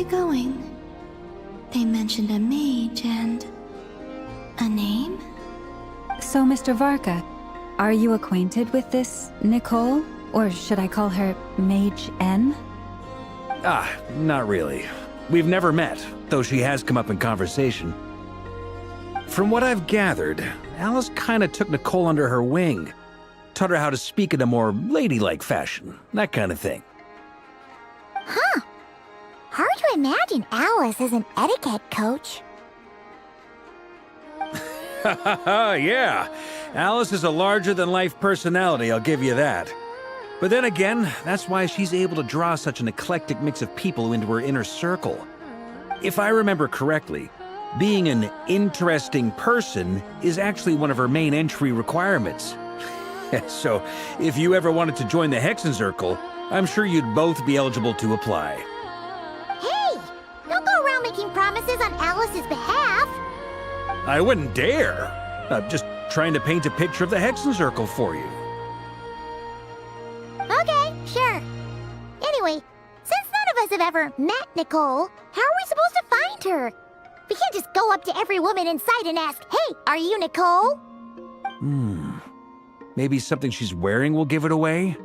going? They mentioned a mage and... a name? So, Mr. Varka, are you acquainted with this Nicole? Or should I call her Mage N? Not really. We've never met, though she has come up in conversation. From what I've gathered, Alice kinda took Nicole under her wing. Taught her how to speak in a more ladylike fashion, that kind of thing. Huh. Hard to imagine Alice as an etiquette coach. Yeah, Alice is a larger-than-life personality, I'll give you that. But then again, that's why she's able to draw such an eclectic mix of people into her inner circle. If I remember correctly, being an interesting person is actually one of her main entry requirements. So, if you ever wanted to join the Hexenzirkel, I'm sure you'd both be eligible to apply. Hey! Don't go around making promises on Alice's behalf! I wouldn't dare. I'm just trying to paint a picture of the Hexenzirkel for you. Okay, sure. Anyway, since none of us have ever met Nicole, how are we supposed to find her? We can't just go up to every woman in sight and ask, "Hey, are you Nicole?" Maybe something she's wearing will give it away?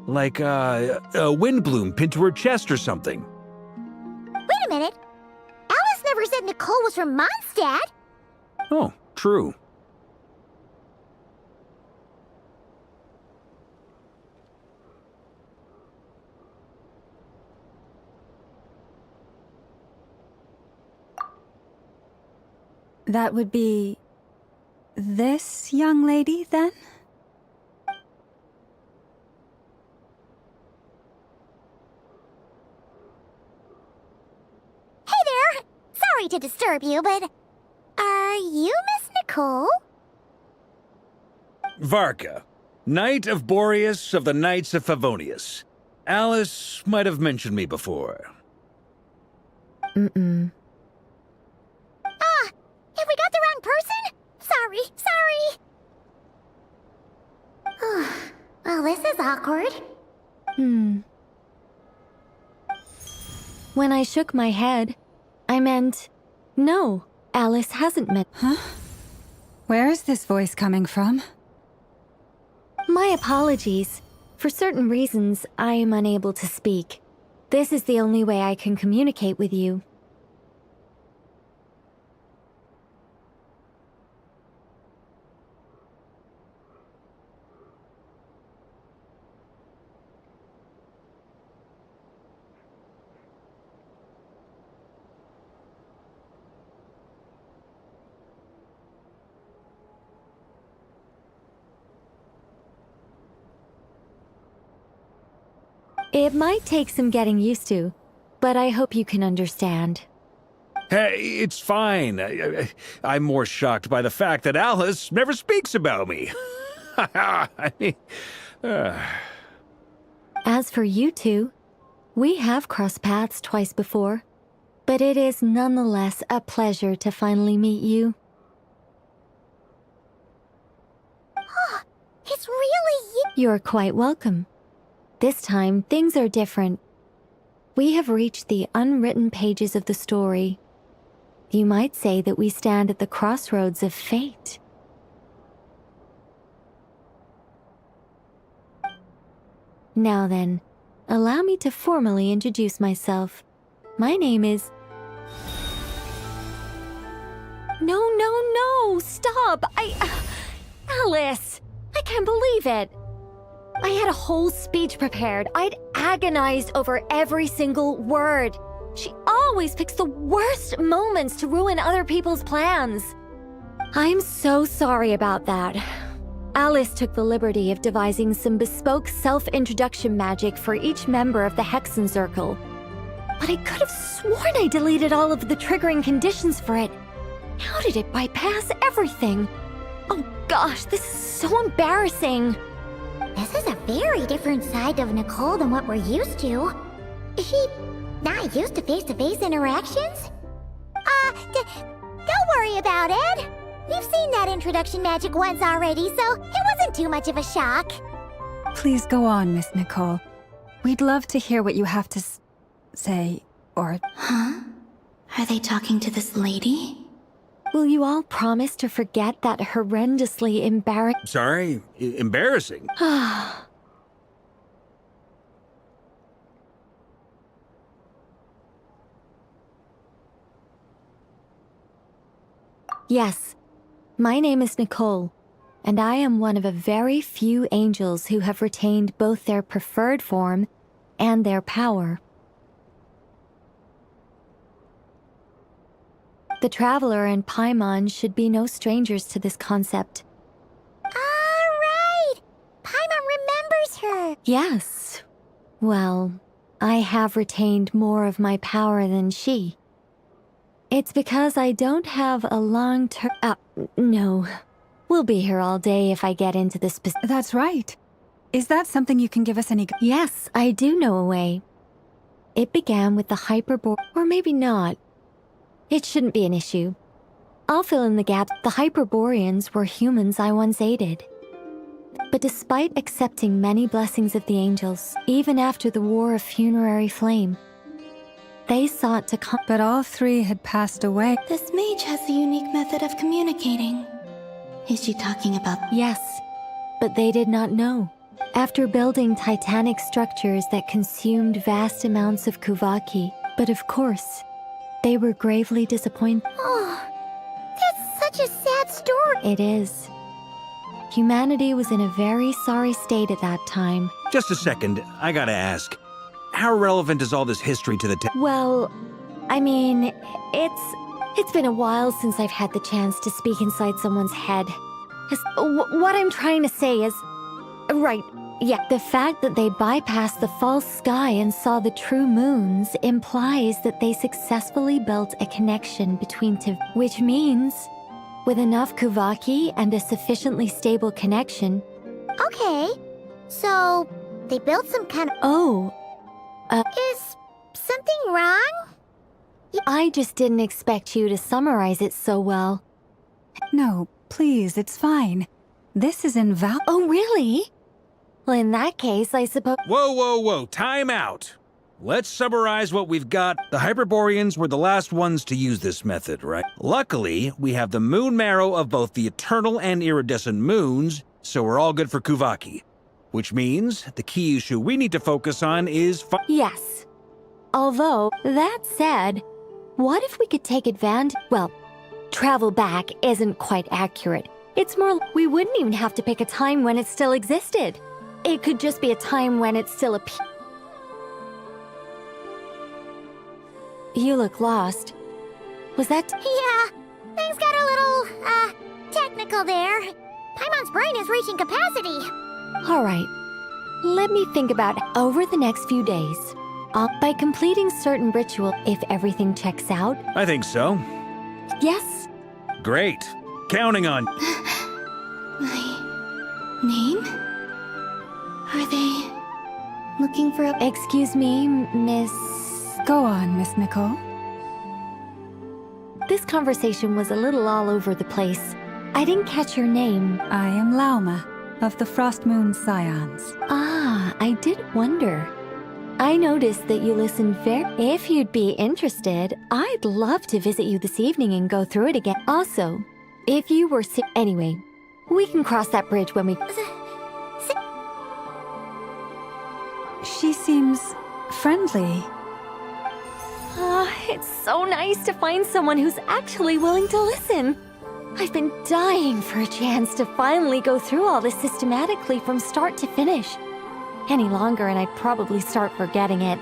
Like, a windbloom pinned to her chest or something. Wait a minute. Alice never said Nicole was from Mondstadt. Oh, true. That would be... this young lady, then? Hey there! Sorry to disturb you, but... are you Miss Nicole? Varka, Knight of Boreas of the Knights of Favonius. Alice might have mentioned me before. Mm-mm. Have we got the wrong person? Sorry. Well, this is awkward. When I shook my head, I meant, no, Alice hasn't met. Huh? Where is this voice coming from? My apologies. For certain reasons, I am unable to speak. This is the only way I can communicate with you. It might take some getting used to, but I hope you can understand. Hey, it's fine. I'm more shocked by the fact that Alice never speaks about me. As for you two, we have crossed paths twice before, but it is nonetheless a pleasure to finally meet you. It's really you! You're quite welcome. This time, things are different. We have reached the unwritten pages of the story. You might say that we stand at the crossroads of fate. Now then, allow me to formally introduce myself. My name is... No, stop! Alice! I can't believe it! I had a whole speech prepared. I'd agonized over every single word. She always picks the worst moments to ruin other people's plans. I'm so sorry about that. Alice took the liberty of devising some bespoke self-introduction magic for each member of the Hexenzirkel. But I could have sworn I deleted all of the triggering conditions for it. How did it bypass everything? Oh gosh, this is so embarrassing. This is a very different side of Nicole than what we're used to. Is she not used to face-to-face interactions? Don't worry about it. We've seen that introduction magic once already, so it wasn't too much of a shock. Please go on, Miss Nicole. We'd love to hear what you have to say. or... Huh? Are they talking to this lady? Will you all promise to forget that horrendously embarrassing... Sorry? Embarrassing? Yes, my name is Nicole, and I am one of a very few angels who have retained both their preferred form and their power. The Traveler and Paimon should be no strangers to this concept. Alright! Paimon remembers her! Yes. Well, I have retained more of my power than she. It's because I don't have a long-term... no. We'll be here all day if I get into the That's right. Is that something you can give us any... Yes, I do know a way. It began with the Hyperbore... Or maybe not. It shouldn't be an issue. I'll fill in the gaps. The Hyperboreans were humans I once aided. But despite accepting many blessings of the angels, even after the War of Funerary Flame, they sought to But all three had passed away. This mage has a unique method of communicating. Is she talking about... Yes, but they did not know. After building titanic structures that consumed vast amounts of Kuvaki, but of course, they were gravely disappointed. Oh, that's such a sad story. It is. Humanity was in a very sorry state at that time. Just a second, I gotta ask. How relevant is all this history to the Well, I mean, it's been a while since I've had the chance to speak inside someone's head. What I'm trying to say is... Right, yeah, the fact that they bypassed the false sky and saw the true moons implies that they successfully built a connection between two, which means, with enough Kuvaki and a sufficiently stable connection... Okay, so they built some kind of... Oh, Is something wrong? I just didn't expect you to summarize it so well. No, please, it's fine. This is invaluable. Oh, really? Well, in that case, I suppose... Whoa, time out. Let's summarize what we've got. The Hyperboreans were the last ones to use this method, right? Luckily, we have the moon marrow of both the eternal and iridescent moons, so we're all good for Kuvaki. Which means the key issue we need to focus on is... Yes. Although, that said, what if we could take advantage... Well, travel back isn't quite accurate. It's more... We wouldn't even have to pick a time when it still existed. It could just be a time when it still appeared. You look lost. Was that... Yeah, things got a little, technical there. Paimon's brain is reaching capacity. All right. Let me think about it. Over the next few days. By completing certain ritual, if everything checks out... I think so. Yes. Great. Counting on... My name? Are they looking for a... Excuse me, Miss... Go on, Miss Nicole. This conversation was a little all over the place. I didn't catch your name. I am Lauma, of the Frost Moon Scions. Ah, I did wonder. I noticed that you listened If you'd be interested, I'd love to visit you this evening and go through it again. Also, if you were Anyway, we can cross that bridge when we... She seems friendly. It's so nice to find someone who's actually willing to listen. I've been dying for a chance to finally go through all this systematically from start to finish. Any longer and I'd probably start forgetting it.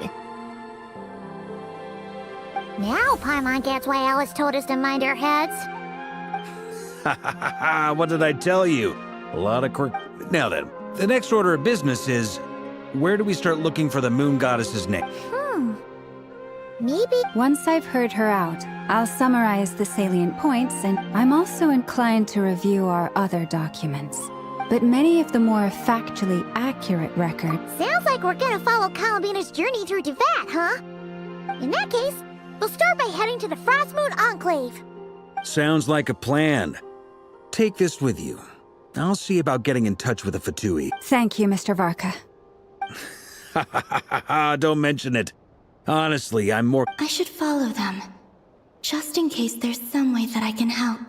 Now Paimon gets why Alice told us to mind our heads. What did I tell you? A lot of quirk... Now then, the next order of business is... Where do we start looking for the moon goddess's name? Maybe... Once I've heard her out, I'll summarize the salient points, and I'm also inclined to review our other documents. But many of the more factually accurate records... Sounds like we're gonna follow Columbina's journey through Devat, huh? In that case, we'll start by heading to the Frost Moon Enclave. Sounds like a plan. Take this with you. I'll see about getting in touch with the Fatui. Thank you, Mr. Varka. Don't mention it. Honestly, I'm more... I should follow them, just in case there's some way that I can help.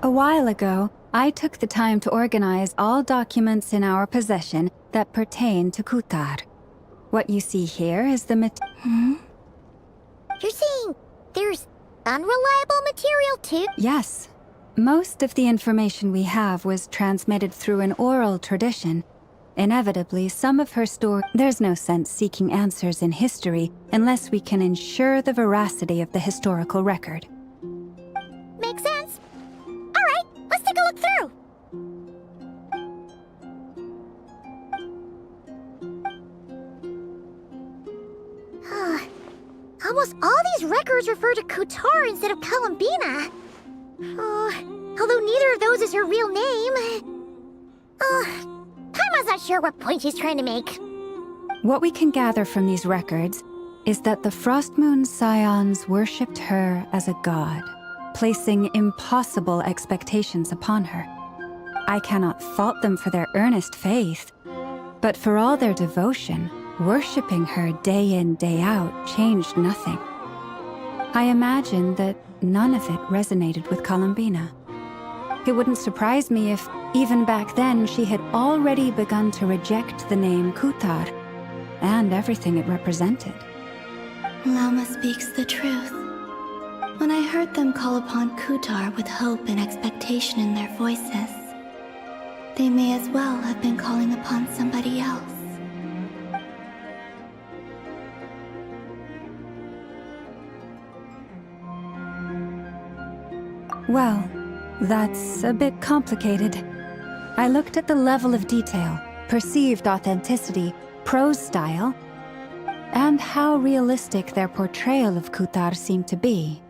A while ago, I took the time to organize all documents in our possession that pertain to Kutar. What you see here is the You're saying there's unreliable material too? Yes. Most of the information we have was transmitted through an oral tradition. Inevitably, some of her story... There's no sense seeking answers in history unless we can ensure the veracity of the historical record. Makes sense. All right, let's take a look through. Almost all these records refer to Kutar instead of Columbina. Although neither of those is her real name. Paimon's not sure what point she's trying to make. What we can gather from these records is that the Frost Moon Scions worshipped her as a god, placing impossible expectations upon her. I cannot fault them for their earnest faith, but for all their devotion, worshipping her day in, day out changed nothing. I imagine that none of it resonated with Columbina. It wouldn't surprise me if, even back then, she had already begun to reject the name Kutar and everything it represented. Lama speaks the truth. When I heard them call upon Kutar with hope and expectation in their voices, they may as well have been calling upon somebody else. Well, that's a bit complicated. I looked at the level of detail, perceived authenticity, prose style, and how realistic their portrayal of Kutar seemed to be.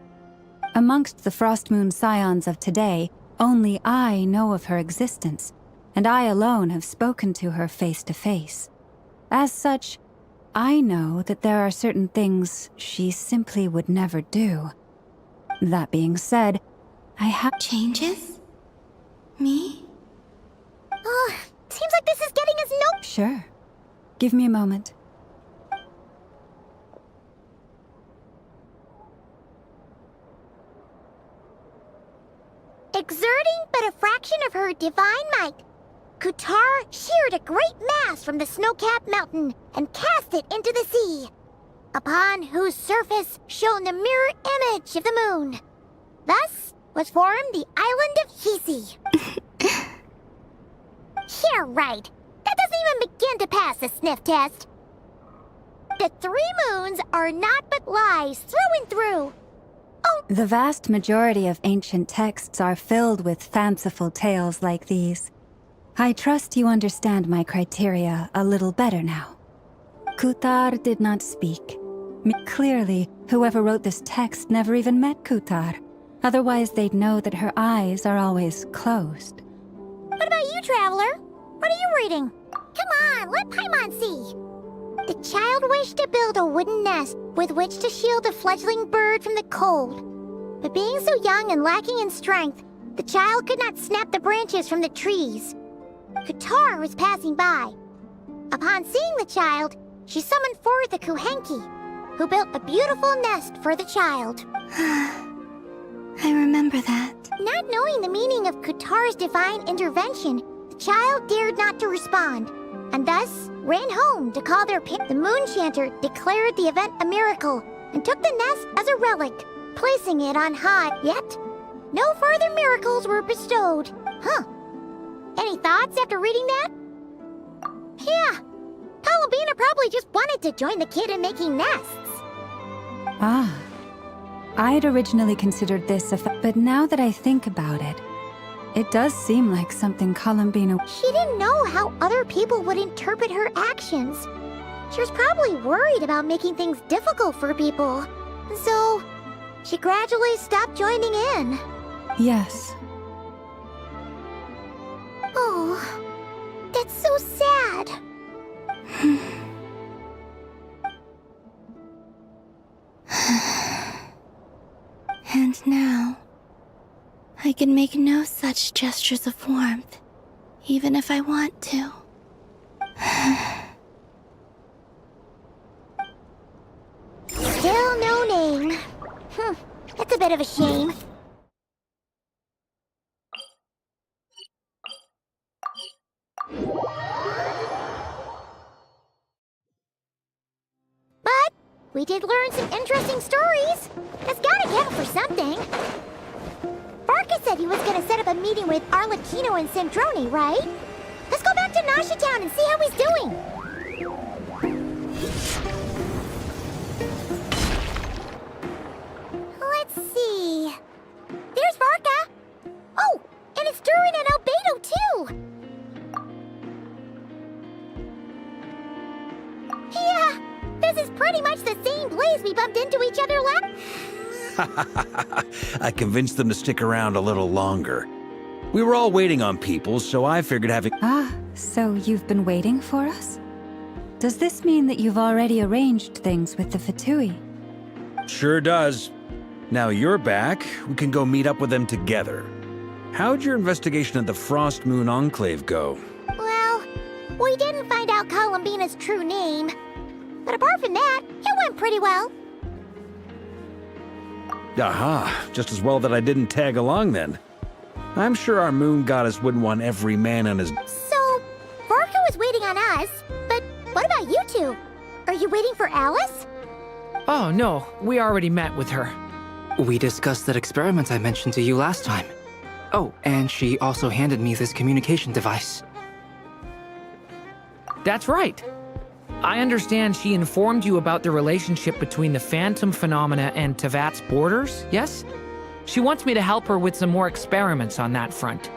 Amongst the Frost Moon Scions of today, only I know of her existence, and I alone have spoken to her face to face. As such, I know that there are certain things she simply would never do. That being said, I have... Changes? Me? Seems like this is getting us no... Sure. Give me a moment. Exerting but a fraction of her divine might, Kutar sheared a great mass from the snow-capped mountain and cast it into the sea, upon whose surface shone the mirror image of the moon. Thus was formed the island of Hisi. Yeah, right. That doesn't even begin to pass the sniff test. The 3 moons are naught but lies through and through. The vast majority of ancient texts are filled with fanciful tales like these. I trust you understand my criteria a little better now. Kutar did not speak. Clearly, whoever wrote this text never even met Kutar. Otherwise, they'd know that her eyes are always closed. What about you, Traveler? What are you reading? Come on, let Paimon see. The child wished to build a wooden nest with which to shield a fledgling bird from the cold. But being so young and lacking in strength, the child could not snap the branches from the trees. Kutar was passing by. Upon seeing the child, she summoned forth the Kuhenki, who built a beautiful nest for the child. I remember that. Not knowing the meaning of Kutar's divine intervention, the child dared not to respond, and thus ran home to call their parents. The moon chanter declared the event a miracle and took the nest as a relic, placing it on high. Yet, no further miracles were bestowed. Any thoughts after reading that? Yeah, Columbina probably just wanted to join the kid in making nests. I'd originally considered this but now that I think about it, it does seem like something Columbina... She didn't know how other people would interpret her actions. She was probably worried about making things difficult for people. So, she gradually stopped joining in. Yes. Oh, that's so sad. And now, I can make no such gestures of warmth, even if I want to. Still no name. That's a bit of a shame. But we did learn some interesting stories. That's gotta count for something. Barca said he was gonna set up a meeting with Arlecchino and Sandrone, right? Let's go back to Nashi Town and see how he's doing. Let's see. There's Barca. Oh, and it's Durin and Albedo too. Yeah, this is pretty much the same place we bumped into each other last. I convinced them to stick around a little longer. We were all waiting on people, so I figured having... Ah, so you've been waiting for us? Does this mean that you've already arranged things with the Fatui? Sure does. Now you're back, we can go meet up with them together. How'd your investigation of the Frost Moon Enclave go? Well, we didn't find out Columbina's true name. But apart from that, it went pretty well. Aha, just as well that I didn't tag along then. I'm sure our moon goddess wouldn't want every man on his... So, Barca was waiting on us, but what about you two? Are you waiting for Alice? Oh, no, we already met with her. We discussed that experiment I mentioned to you last time. Oh, and she also handed me this communication device. That's right. I understand she informed you about the relationship between the Phantom phenomena and Tevat's borders, yes? She wants me to help her with some more experiments on that front.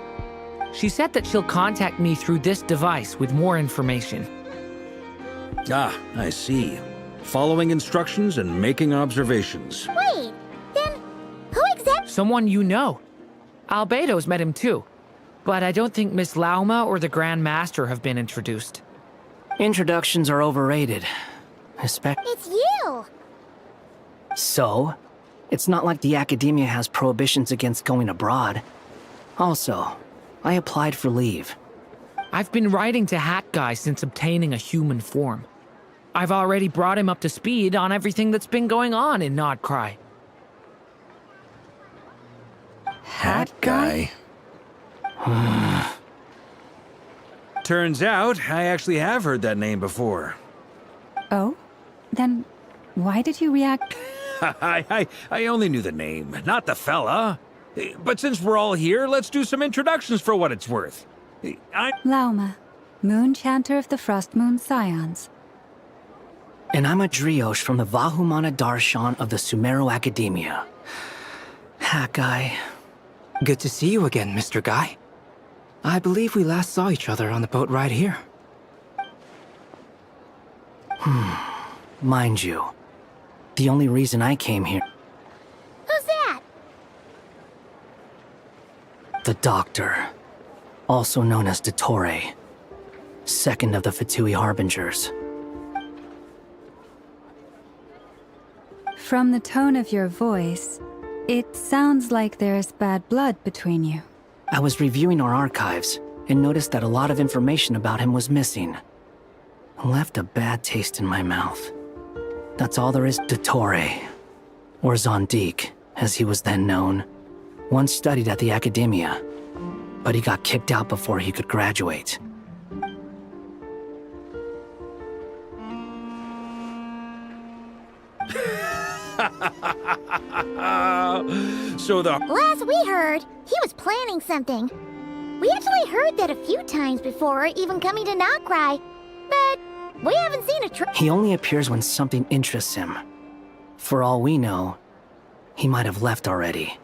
She said that she'll contact me through this device with more information. Ah, I see. Following instructions and making observations. Wait, then who exactly? Someone you know. Albedo's met him too. But I don't think Miss Lauma or the Grand Master have been introduced. Introductions are overrated. It's you! So? It's not like the Academia has prohibitions against going abroad. Also, I applied for leave. I've been writing to Hat Guy since obtaining a human form. I've already brought him up to speed on everything that's been going on in Nodcry. Hat Guy? Turns out, I actually have heard that name before. Oh? Then why did you react? I only knew the name, not the fella. But since we're all here, let's do some introductions for what it's worth. Lauma, Moon Chanter of the Frost Moon Scions. And I'm a Drioche from the Vahumana Darshan of the Sumero Academia. Hat Guy. Good to see you again, Mr. Guy. I believe we last saw each other on the boat ride here. Mind you, the only reason I came here... Who's that? The Doctor, also known as Dottore, second of the Fatui Harbingers. From the tone of your voice, it sounds like there's bad blood between you. I was reviewing our archives and noticed that a lot of information about him was missing. Left a bad taste in my mouth. That's all there is. Dottore, or Zondique, as he was then known, once studied at the Academia, but he got kicked out before he could graduate. So the... Last we heard, he was planning something. We actually heard that a few times before, even coming to Nodcry, but we haven't seen a He only appears when something interests him. For all we know, He might have left already.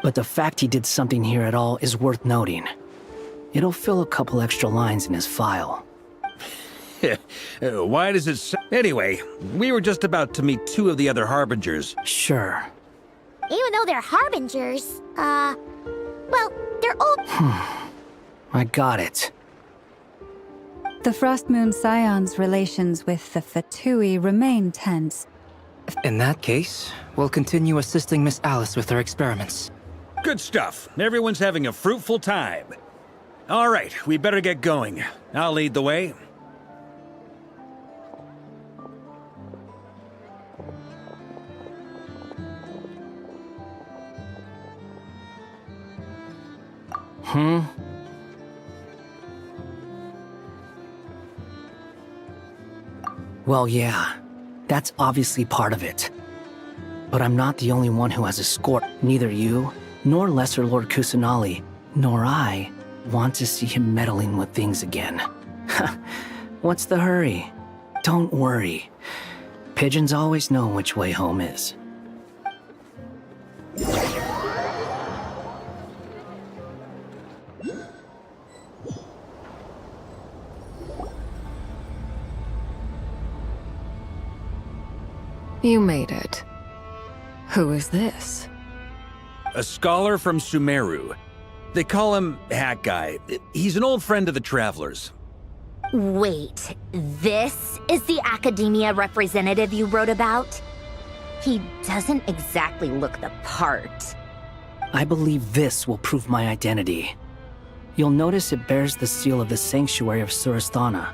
But the fact he did something here at all is worth noting. It'll fill a couple extra lines in his file. Why does it Anyway, we were just about to meet 2 of the other Harbingers. Sure. Even though they're harbingers, well, they're old. I got it. The Frost Moon Scion's relations with the Fatui remain tense. In that case, we'll continue assisting Miss Alice with her experiments. Good stuff. Everyone's having a fruitful time. All right, we better get going. I'll lead the way. Well, yeah. That's obviously part of it. But I'm not the only one who has a score. Neither you, nor Lesser Lord Kusanali, nor I want to see him meddling with things again. What's the hurry? Don't worry. Pigeons always know which way home is. You made it. Who is this? A scholar from Sumeru. They call him Hat Guy. He's an old friend of the Travelers. Wait, this is the academia representative you wrote about? He doesn't exactly look the part. I believe this will prove my identity. You'll notice it bears the seal of the Sanctuary of Surasthana.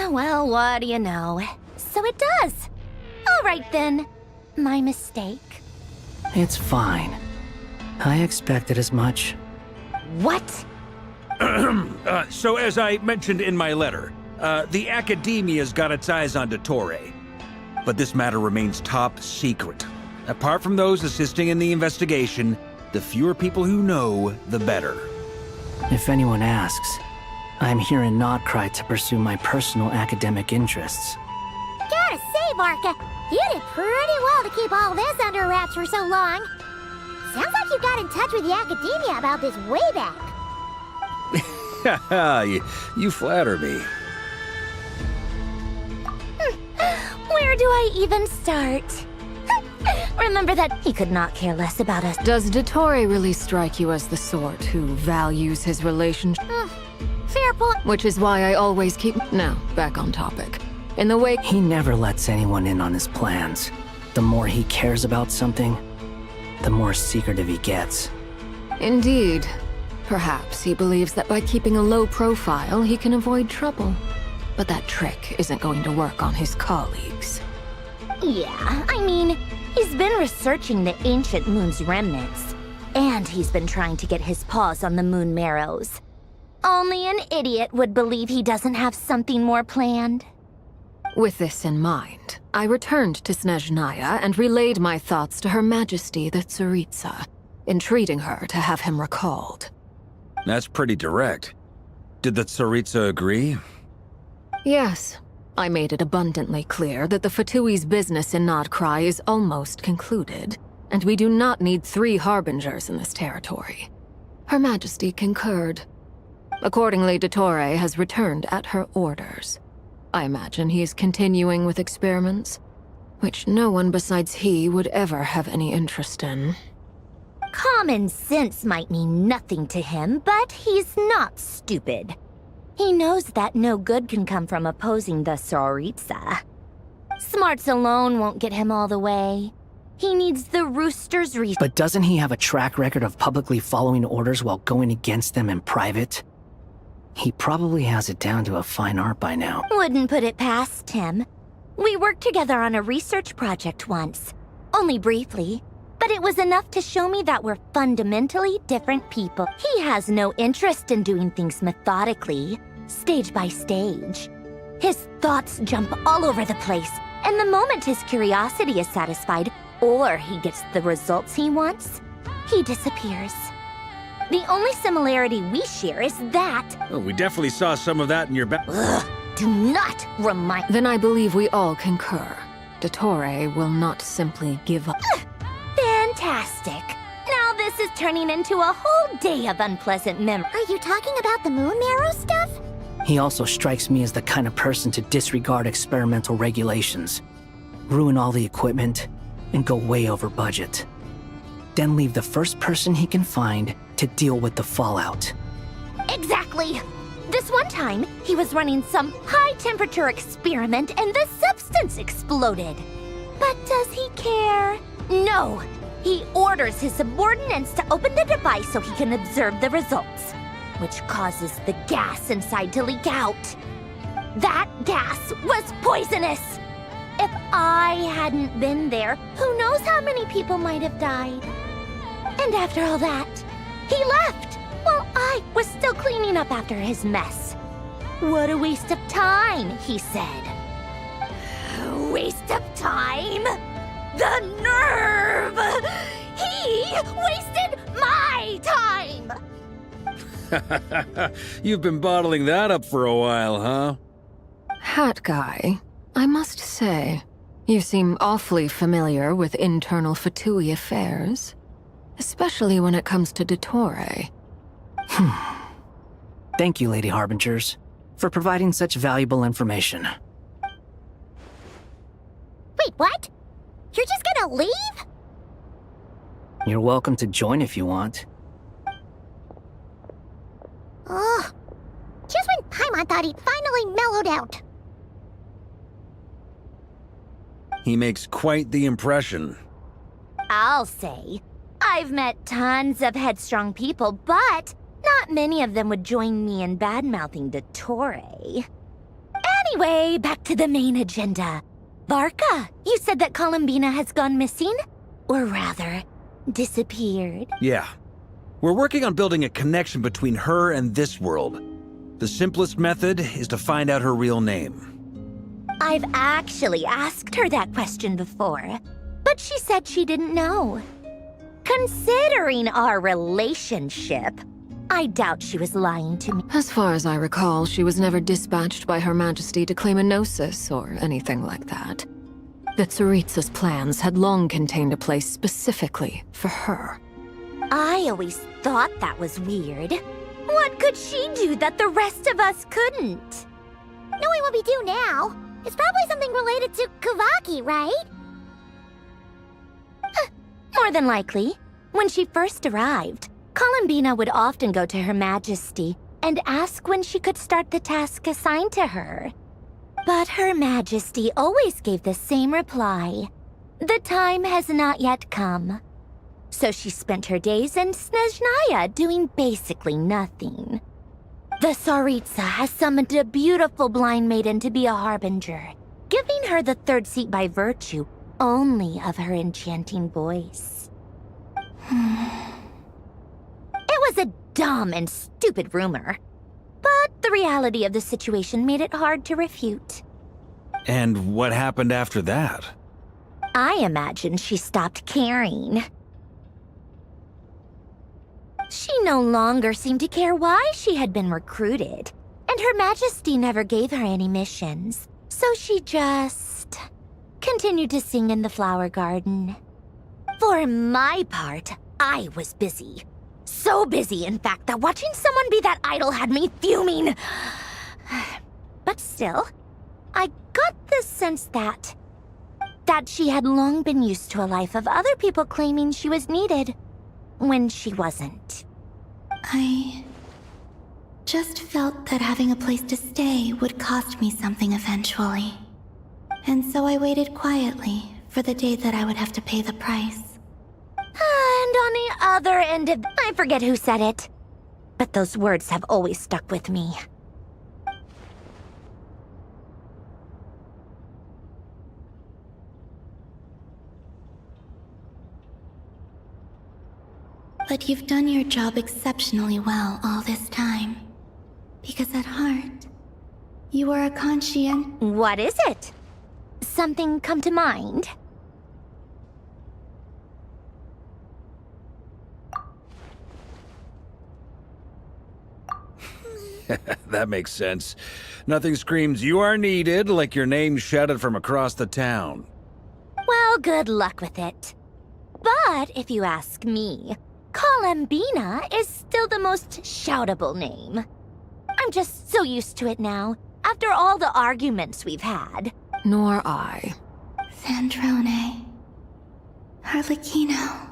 Well, what do you know? So it does. All right then. My mistake. It's fine. I expected as much. What? So as I mentioned in my letter, the Academia's got its eyes on Dottore. But this matter remains top secret. Apart from those assisting in the investigation, the fewer people who know, the better. If anyone asks, I'm here in Nodcry to pursue my personal academic interests. Gotta say, Varka, you did pretty well to keep all this under wraps for so long. Sounds like you got in touch with the academia about this way back. You flatter me. Where do I even start? Remember that he could not care less about us. Does Dottore really strike you as the sort who values his relationship? Fair point. Which is why I always keep... Now, back on topic. In the wake... He never lets anyone in on his plans. The more he cares about something, the more secretive he gets. Indeed. Perhaps he believes that by keeping a low profile, he can avoid trouble. But that trick isn't going to work on his colleagues. Yeah, I mean, he's been researching the ancient moon's remnants. And he's been trying to get his paws on the moon marrows. Only an idiot would believe he doesn't have something more planned. With this in mind, I returned to Snezhnaya and relayed my thoughts to Her Majesty the Tsaritsa, entreating her to have him recalled. That's pretty direct. Did the Tsaritsa agree? Yes. I made it abundantly clear that the Fatui's business in Nodcry is almost concluded, and we do not need 3 harbingers in this territory. Her Majesty concurred. Accordingly, Dottore has returned at her orders. I imagine he is continuing with experiments, which no one besides he would ever have any interest in. Common sense might mean nothing to him, but he's not stupid. He knows that no good can come from opposing the Tsaritsa. Smarts alone won't get him all the way. He needs the Rooster's reason. But doesn't he have a track record of publicly following orders while going against them in private? He probably has it down to a fine art by now. Wouldn't put it past him. We worked together on a research project once. Only briefly. But it was enough to show me that we're fundamentally different people. He has no interest in doing things methodically, stage by stage. His thoughts jump all over the place, and the moment his curiosity is satisfied, or he gets the results he wants, he disappears. The only similarity we share is that... Oh, we definitely saw some of that in your back. Do not remind... Then I believe we all concur. Dottore will not simply give up. Fantastic! Now this is turning into a whole day of unpleasant memories. Are you talking about the moon marrow stuff? He also strikes me as the kind of person to disregard experimental regulations, ruin all the equipment, and go way over budget. Then leave the first person he can find to deal with the fallout. Exactly! This one time, he was running some high-temperature experiment and the substance exploded. But does he care? No! He orders his subordinates to open the device so he can observe the results, which causes the gas inside to leak out. That gas was poisonous! If I hadn't been there, who knows how many people might have died. And after all that, he left while I was still cleaning up after his mess. What a waste of time, he said. Waste of time? The nerve! He wasted my time! You've been bottling that up for a while, huh? Hat guy, I must say, you seem awfully familiar with internal Fatui affairs. Especially when it comes to Dottore. Thank you, Lady Harbingers, for providing such valuable information. Wait, what? You're just gonna leave? You're welcome to join if you want. Ugh. Just when Paimon thought he'd finally mellowed out. He makes quite the impression. I'll say. I've met tons of headstrong people, but not many of them would join me in bad-mouthing Dottore. Anyway, back to the main agenda. Barca, you said that Columbina has gone missing? Or rather, disappeared. Yeah. We're working on building a connection between her and this world. The simplest method is to find out her real name. I've actually asked her that question before, but she said she didn't know. Considering our relationship, I doubt she was lying to me. As far as I recall, she was never dispatched by Her Majesty to claim a gnosis or anything like that. The Tsaritsa's plans had long contained a place specifically for her. I always thought that was weird. What could she do that the rest of us couldn't? Knowing what we do now, it's probably something related to Kavaki, right? More than likely. When she first arrived, Columbina would often go to Her Majesty and ask when she could start the task assigned to her. But Her Majesty always gave the same reply. The time has not yet come. So she spent her days in Snezhnaya doing basically nothing. The Tsaritsa has summoned a beautiful blind maiden to be a harbinger, giving her the third seat by virtue only of her enchanting voice. It was a dumb and stupid rumor, but the reality of the situation made it hard to refute. And what happened after that? I imagine she stopped caring. She no longer seemed to care why she had been recruited, and Her Majesty never gave her any missions, so she just continued to sing in the flower garden. For my part, I was busy. So busy, in fact, that watching someone be that idol had me fuming. But still, I got the sense that she had long been used to a life of other people claiming she was needed when she wasn't. I just felt that having a place to stay would cost me something eventually. And so I waited quietly for the day that I would have to pay the price. And on the other end of... I forget who said it, but those words have always stuck with me. But you've done your job exceptionally well all this time. Because at heart, you are a conscient... What is it? Something come to mind? That makes sense. Nothing screams you are needed like your name shouted from across the town. Well, good luck with it. But But if you ask me, Kalambina is still the most shoutable name. I'm just so used to it now, after all the arguments we've had. Nor I. Sandrone. Harlequino.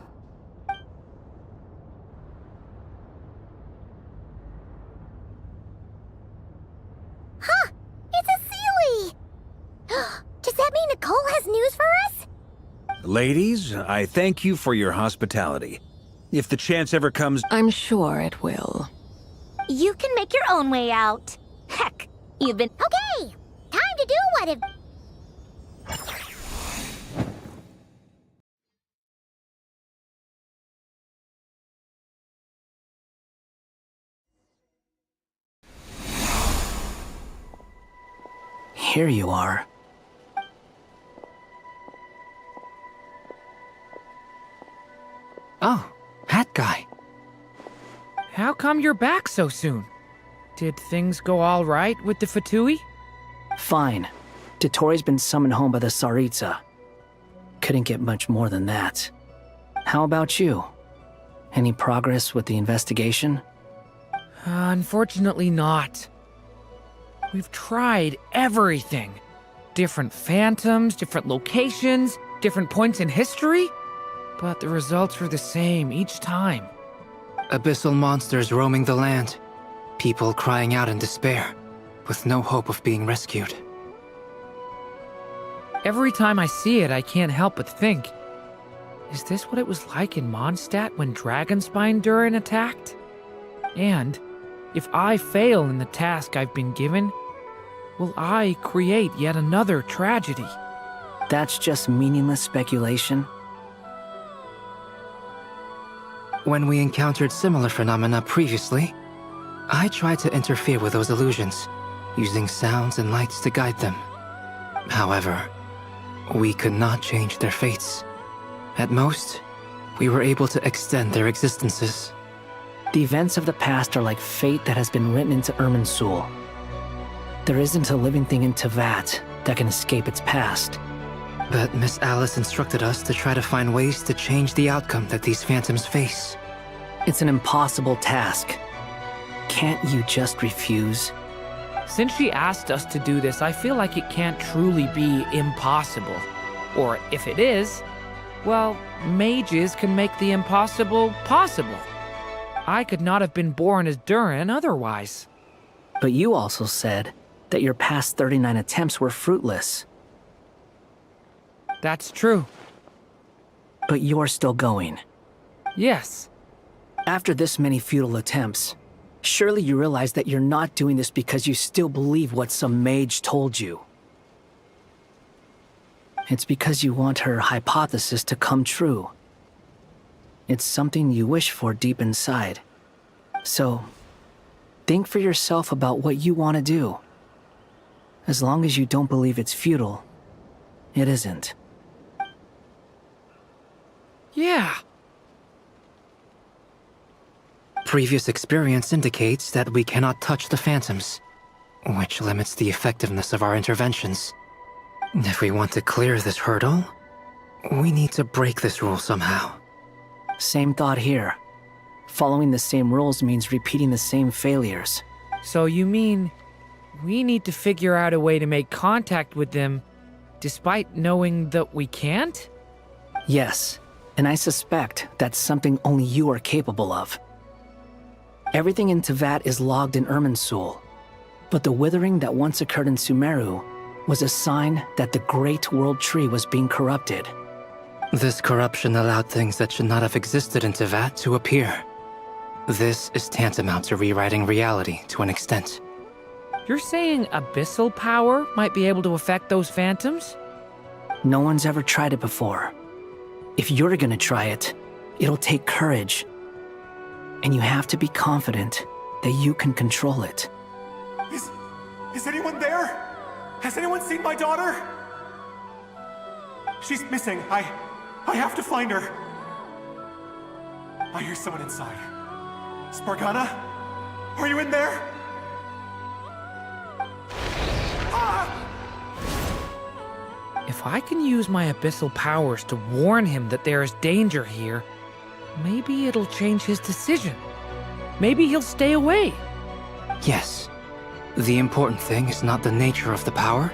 Huh! It's a Sealy! Does that mean Nicole has news for us? Ladies, I thank you for your hospitality. If the chance ever comes... I'm sure it will. You can make your own way out. Heck, you've been... Okay! Time to do what if... Here you are. Oh, hat guy. How come you're back so soon? Did things go all right with the Fatui? Fine. Dottore been summoned home by the Tsaritsa. Couldn't get much more than that. How about you? Any progress with the investigation? Unfortunately not. We've tried everything. Different phantoms, different locations, different points in history. But the results were the same each time. Abyssal monsters roaming the land. People crying out in despair, with no hope of being rescued. Every time I see it, I can't help but think, is this what it was like in Mondstadt when Dragonspine Durin attacked? And if I fail in the task I've been given, will I create yet another tragedy? That's just meaningless speculation. When we encountered similar phenomena previously, I tried to interfere with those illusions, using sounds and lights to guide them. However, we could not change their fates. At most, we were able to extend their existences. The events of the past are like fate that has been written into Irminsul. There isn't a living thing in Teyvat that can escape its past. But Miss Alice instructed us to try to find ways to change the outcome that these phantoms face. It's an impossible task. Can't you just refuse? Since she asked us to do this, I feel like it can't truly be impossible. Or if it is, well, mages can make the impossible possible. I could not have been born as Durin otherwise. But you also said that your past 39 attempts were fruitless. That's true. But you're still going. Yes. After this many futile attempts, surely you realize that you're not doing this because you still believe what some mage told you. It's because you want her hypothesis to come true. It's something you wish for deep inside. So, think for yourself about what you want to do. As long as you don't believe it's futile, it isn't. Yeah. Previous experience indicates that we cannot touch the phantoms, which limits the effectiveness of our interventions. If we want to clear this hurdle, we need to break this rule somehow. Same thought here. Following the same rules means repeating the same failures. So you mean we need to figure out a way to make contact with them despite knowing that we can't? Yes, and I suspect that's something only you are capable of. Everything in Teyvat is logged in Irminsul, but the withering that once occurred in Sumeru was a sign that the Great World Tree was being corrupted. This corruption allowed things that should not have existed in Teyvat to appear. This is tantamount to rewriting reality to an extent. You're saying abyssal power might be able to affect those phantoms? No one's ever tried it before. If you're gonna try it, it'll take courage. And you have to be confident that you can control it. Is anyone there? Has anyone seen my daughter? She's missing. I have to find her. I hear someone inside. Spargana? Are you in there? If I can use my abyssal powers to warn him that there is danger here, maybe it'll change his decision. Maybe he'll stay away. Yes. The important thing is not the nature of the power,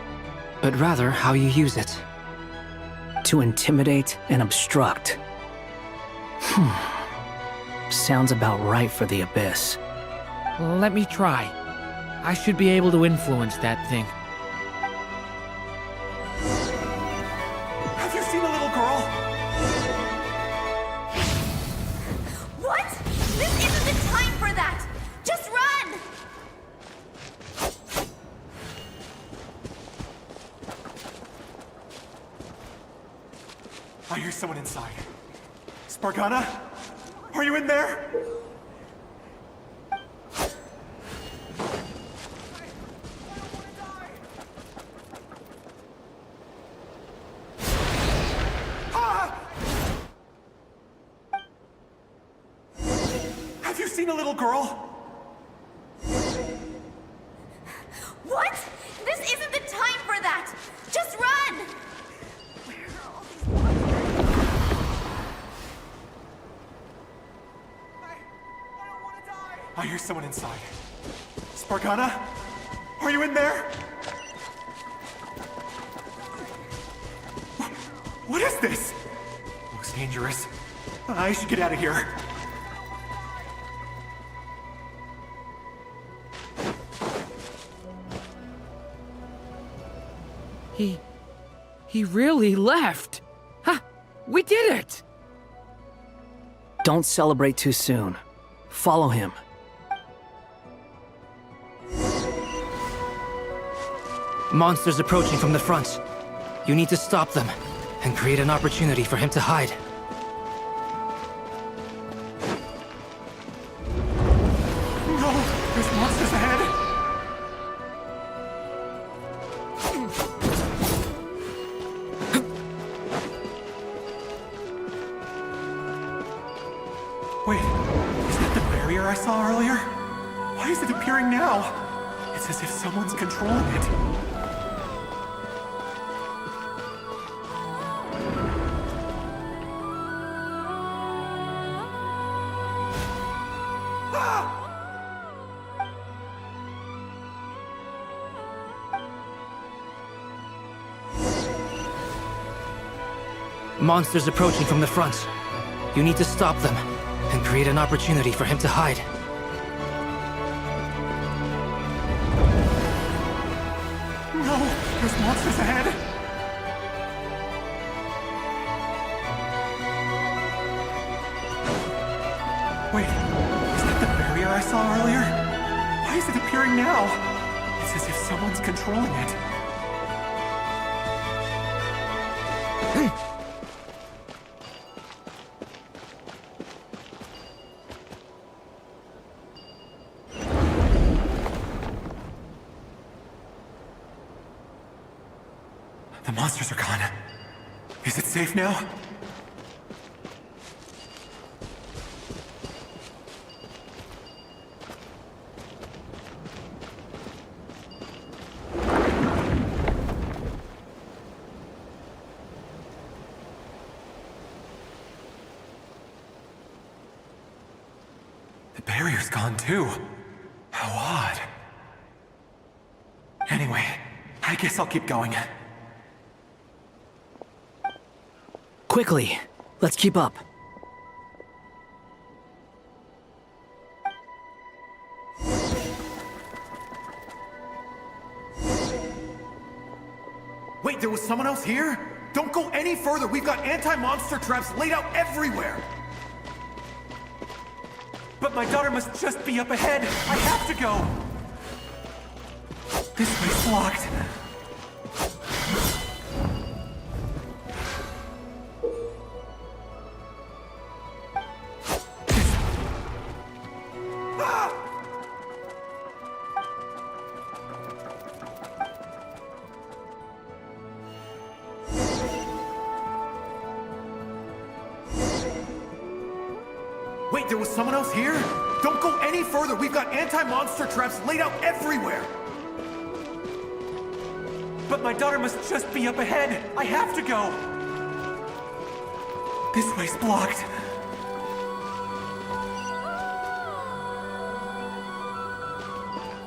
but rather how you use it. To intimidate and obstruct. Sounds about right for the Abyss. Let me try. I should be able to influence that thing. Have you seen a little girl? What? This isn't the time for that! Just run! I hear someone inside. Spargana? Are you in there? Have you seen a little girl? What? This isn't the time for that! Just run! I hear someone inside. Spargana? Are you in there? What is this? Looks dangerous. I should get out of here. He really left. Huh, we did it! Don't celebrate too soon. Follow him. Monsters approaching from the front. You need to stop them and create an opportunity for him to hide. No! There's monsters ahead! Wait, is that the barrier I saw earlier? Why is it appearing now? It's as if someone's controlling it. Monsters approaching from the front. You need to stop them and create an opportunity for him to hide. No! There's monsters ahead! Wait, is that the barrier I saw earlier? Why is it appearing now? It's as if someone's controlling it. The monsters are gone. Is it safe now? The barrier's gone too. How odd. Anyway, I guess I'll keep going. Quickly, let's keep up. Wait, there was someone else here? Don't go any further. We've got anti-monster traps laid out everywhere. But my daughter must just be up ahead. I have to go. This way's blocked. Wait, there was someone else here? Don't go any further. We've got anti-monster traps laid out everywhere. But my daughter must just be up ahead. I have to go. This way's blocked.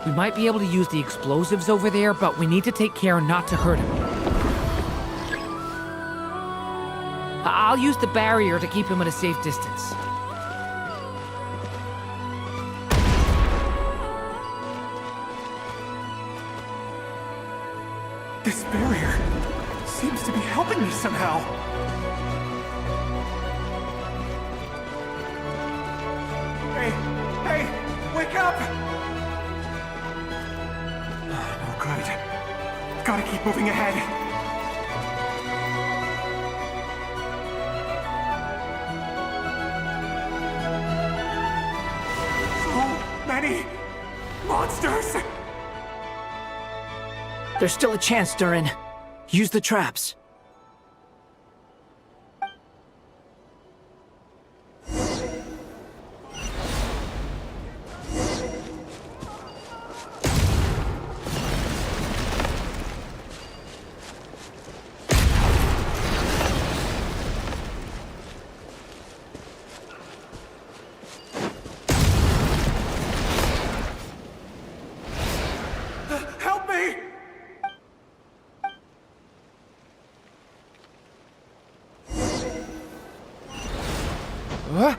We might be able to use the explosives over there, but we need to take care not to hurt him. I'll use the barrier to keep him at a safe distance. This barrier seems to be helping me somehow. Hey, wake up! No good. Gotta keep moving ahead. So many monsters! There's still a chance, Durin. Use the traps. Help me! Huh?